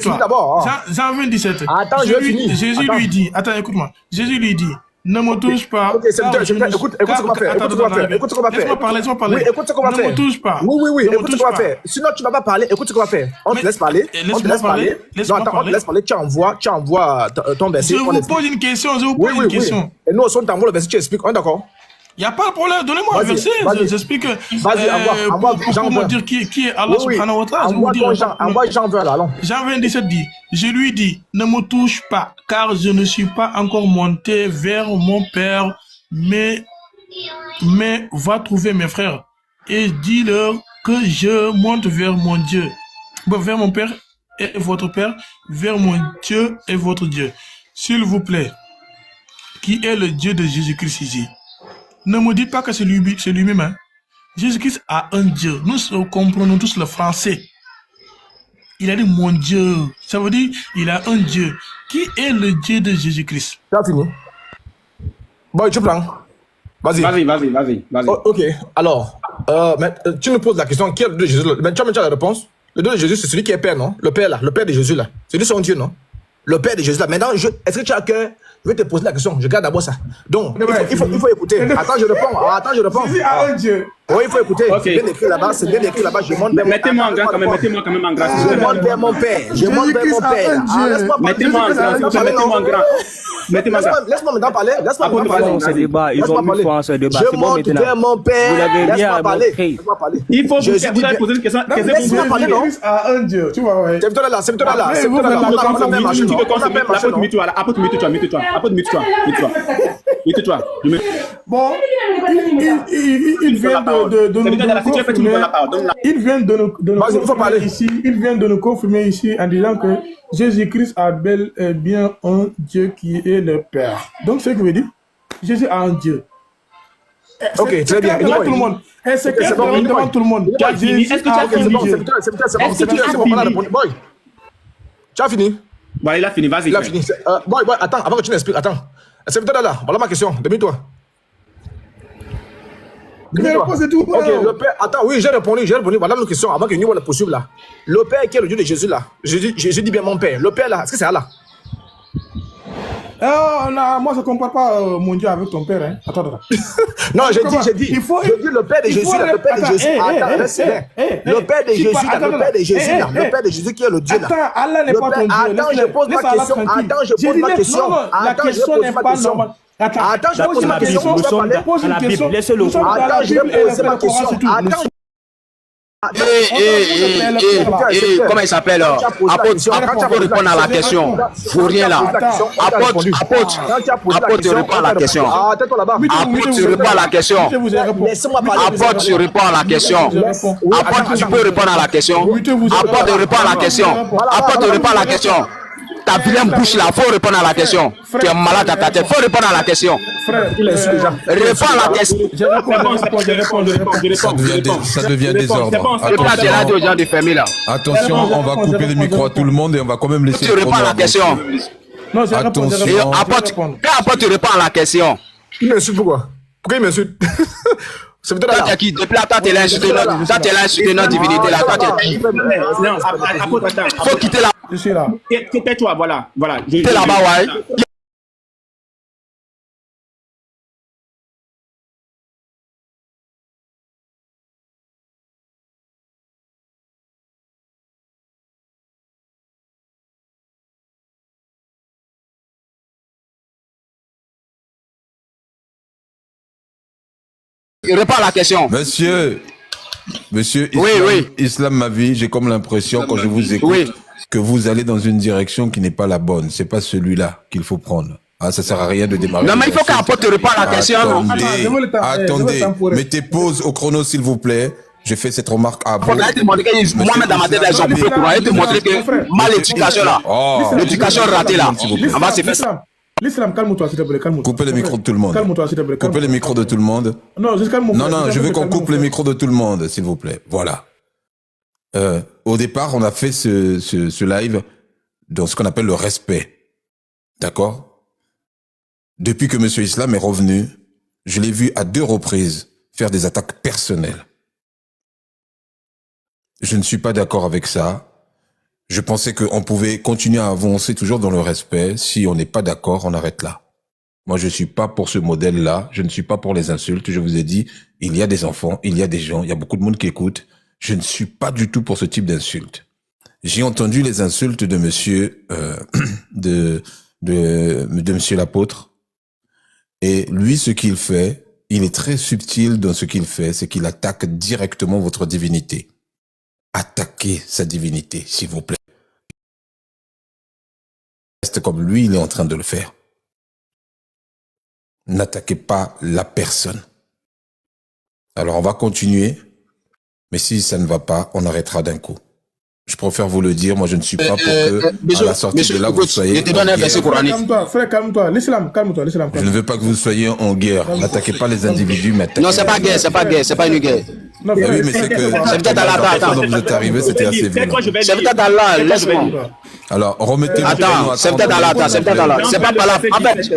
finir d'abord. Jean 27. Attends, je vais finir. Jésus lui dit, attends, écoute-moi. Jésus lui dit, ne me touche pas. Ok, c'est bien, écoute ce qu'on va faire. Laisse-moi parler. Oui, écoute ce qu'on va faire. Ne me touche pas. Oui, écoute ce qu'on va faire. Sinon, tu ne vas pas parler. Écoute ce qu'on va faire. On te laisse parler. On te laisse parler. Non, attends, on te laisse parler. Tu envoies ton verset. Je vous pose une question. Oui. Et nous, on t'envoie le verset, tu expliques. On est d'accord? Il n'y a pas de problème. Donnez-moi un verset. J'explique. Vas-y, envoie. Pour me dire qui est Allah subhanahu wa ta'ala. Envoie Jean 20 là, allons. Jean 27 dit, je lui dis, ne me touche pas, car je ne suis pas encore monté vers mon Père, mais va trouver mes frères et dis-leur que je monte vers mon Dieu, vers mon Père et votre Père, vers mon Dieu et votre Dieu. S'il vous plaît, qui est le Dieu de Jésus-Christ ici? Ne me dites pas que c'est lui-même. Hein. Jésus-Christ a un Dieu. Nous comprenons tous le français. Il a dit mon Dieu. Ça veut dire il a un Dieu. Qui est le Dieu de Jésus-Christ? Tu as fini. Boy, tu prends. Vas-y. Vas-y. Oh, ok, alors, tu me poses la question, qui est le Dieu de Jésus? Mais tu as la réponse. Le Dieu de Jésus, c'est celui qui est Père, non? Le Père là, le Père de Jésus là. C'est lui son Dieu, non? Le Père de Jésus là. Maintenant, est-ce que tu as cœur? Je vais te poser la question, je garde d'abord ça. Donc, il faut écouter. Attends, je réponds. Jésus a un Dieu. Oui, il faut écouter. Ok. C'est bien écrit là-bas, Je monte vers Mettez-moi en grand quand même, mettez-moi quand même en grand. Je monte vers mon Père. Laisse-moi Mettez-moi en grand. Laisse-moi maintenant parler. Ce débat, ils ont mis foi en ce débat. Je monte vers mon Père. Vous l'avez bien Laisse-moi parler. Il faut Jésus vous avez posé une question. Laisse-moi parler, non? Jésus a un Dieu. Tu vois, ouais. C'est toi là. Bon, il vient de nous confirmer ici en disant que Jésus-Christ a bel et bien un Dieu qui est le Père. Donc, ce que veut dire, Jésus a un Dieu. Ok, très bien. Devant tout le monde. C'est clair devant tout le monde. Tu as fini? Est-ce que tu as fini? Boy, tu as fini? Voilà, il a fini, vas-y. Il a fini. Boy, attends, avant que tu n'expliques, attends. C'est là, voilà ma question, demi-toi. C'est tout. Ok, le Père, attends, oui, j'ai répondu, voilà nos questions, avant que nous la poursuivre là. Le Père qui est le Dieu de Jésus là, Jésus dit bien mon Père, le Père là, est-ce que c'est Allah? Non, moi je ne compare pas mon Dieu avec ton père. Hein. Attends. Non, j'ai dit le Père de Jésus là, le Père de Jésus. Le Père de Jésus là, le Père de Jésus là, le Père de Jésus qui est le Dieu là. Attends, Allah n'est pas ton Dieu. Attends, je pose ma question. La question n'est pas normale. Attends, je pose ma question. Laissez-le. Attends, je vais poser ma question. Attends. Comment il s'appelle? Apôtre, faut répondre à la question. Faut rien là. Apôtre, tu réponds à la question. Apôtre, tu réponds à la question. Apôtre, tu réponds à la question. Apôtre, tu peux répondre à la question. Apôtre, répond à la question. Apôtre, répond à la question. Ta vilaine bouche là, faut répondre à la question. Tu es malade à ta tête, faut répondre à la question. Réponds à la question. Ça devient désordre. Attention, on va couper le micro à tout le monde et on va quand même laisser. Tu réponds à la question. Attention. Quand tu réponds à la question. Il m'insulte pourquoi? Pourquoi il m'insulte? C'est peut-être là. Depuis là, toi, tu es là insulté notre divinité là. Faut quitter la. Je suis là. Tais-toi, voilà. T'es là-bas, ouais. Réponds à la question. Monsieur, Islam ma vie, j'ai comme l'impression quand je vous écoute que vous allez dans une direction qui n'est pas la bonne. C'est pas celui-là qu'il faut prendre. Ah, ça sert à rien de démarrer. Non, mais il faut qu'Apôtre te réponde à la question. Attendez, mettez pause au chrono s'il vous plaît. Je fais cette remarque à vous. Moi-même dans ma tête, ils ont coupé courant. Et te montrer que mal l'éducation là. L'éducation ratée là. On va se faire ça. L'islam, calme-toi s'il te plaît, calme-toi. Coupez le micro de tout le monde. Calme-toi s'il te plaît. Coupez le micro de tout le monde. Non, juste calme-moi. Non, je veux qu'on coupe le micro de tout le monde, s'il vous plaît. Voilà. Au départ, on a fait ce live dans ce qu'on appelle le respect. D'accord? Depuis que Monsieur Islam est revenu, je l'ai vu à 2 reprises faire des attaques personnelles. Je ne suis pas d'accord avec ça. Je pensais qu'on pouvait continuer à avancer toujours dans le respect. Si on n'est pas d'accord, on arrête là. Moi, je suis pas pour ce modèle-là. Je ne suis pas pour les insultes. Je vous ai dit, il y a des enfants, il y a des gens, il y a beaucoup de monde qui écoute. Je ne suis pas du tout pour ce type d'insultes. J'ai entendu les insultes de monsieur, de monsieur l'apôtre. Et lui, ce qu'il fait, il est très subtil dans ce qu'il fait, c'est qu'il attaque directement votre divinité. Attaquez sa divinité, s'il vous plaît. C'est comme lui, il est en train de le faire. N'attaquez pas la personne. Alors, on va continuer. Mais si ça ne va pas, on arrêtera d'un coup. Je préfère vous le dire, moi je ne suis pas pour que, à la sortie de là, vous soyez Calme-toi, frère, calme-toi. L'islam, calme-toi, l'islam. Je ne veux pas que vous soyez en guerre. N'attaquez pas les individus, mais attaquez. Non, c'est pas guerre, c'est pas une guerre. Non, oui, mais c'est que... C'est peut-être Allah, quand vous êtes arrivé, c'était assez violent. C'est peut-être Allah, laisse-moi. Alors, remettez-vous. Attends, c'est peut-être à la, c'est peut-être à la. C'est pas par là. En fait, je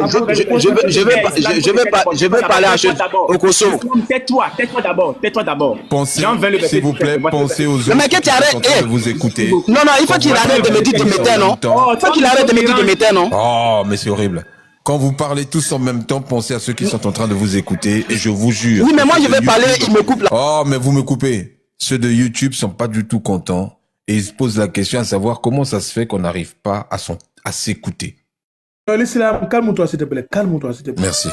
vais parler à ceux au Koso. Tais-toi d'abord. Pensez, s'il vous plaît, pensez aux autres. Le mec, tu arrêtes. De vous écouter. Non, il faut qu'il arrête de me dire de m'éteindre, non? Il faut qu'il arrête de me dire de m'éteindre, non? Oh, mais c'est horrible. Quand vous parlez tous en même temps, pensez à ceux qui sont en train de vous écouter et je vous jure. Oui, mais moi, je vais parler, il me coupe là. Oh, mais vous me coupez. Ceux de YouTube sont pas du tout contents et ils se posent la question à savoir comment ça se fait qu'on n'arrive pas à s'écouter. L'islam, calme-toi s'il te plaît. Calme-toi s'il te plaît. Merci.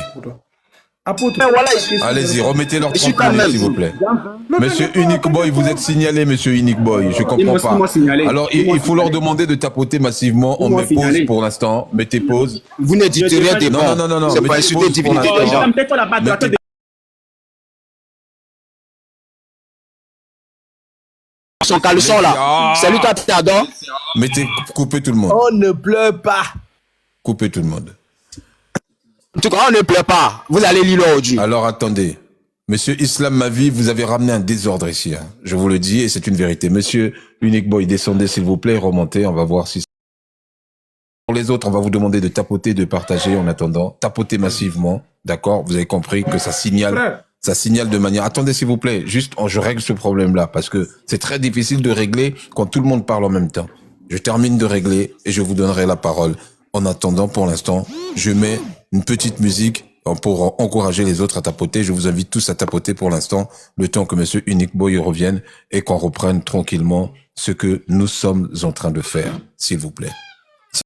Apôtre, allez-y, remettez leur tranquille, s'il vous plaît. Monsieur Unique Boy, vous êtes signalé, monsieur Unique Boy. Je comprends pas. Alors, il faut leur demander de tapoter massivement. On met pause pour l'instant. Mettez pause. Vous ne dites rien des Non, non, non, non. C'est pas insulter divinité des gens. Son caleçon là. Salut toi, t'adores. Mettez, coupez tout le monde. On ne pleure pas. Coupez tout le monde. En tout cas, on ne pleure pas. Vous allez lire aujourd'hui. Alors attendez. Monsieur Islam Mavi, vous avez ramené un désordre ici. Hein. Je vous le dis et c'est une vérité. Monsieur Unique Boy, descendez s'il vous plaît, remontez. On va voir si... Pour les autres, on va vous demander de tapoter, de partager en attendant. Tapotez massivement. D'accord? Vous avez compris que ça signale... Ça signale de manière... Attendez s'il vous plaît. Juste, je règle ce problème-là parce que c'est très difficile de régler quand tout le monde parle en même temps. Je termine de régler et je vous donnerai la parole. En attendant, pour l'instant, je mets une petite musique pour encourager les autres à tapoter. Je vous invite tous à tapoter pour l'instant, le temps que monsieur Unique Boy revienne et qu'on reprenne tranquillement ce que nous sommes en train de faire, s'il vous plaît.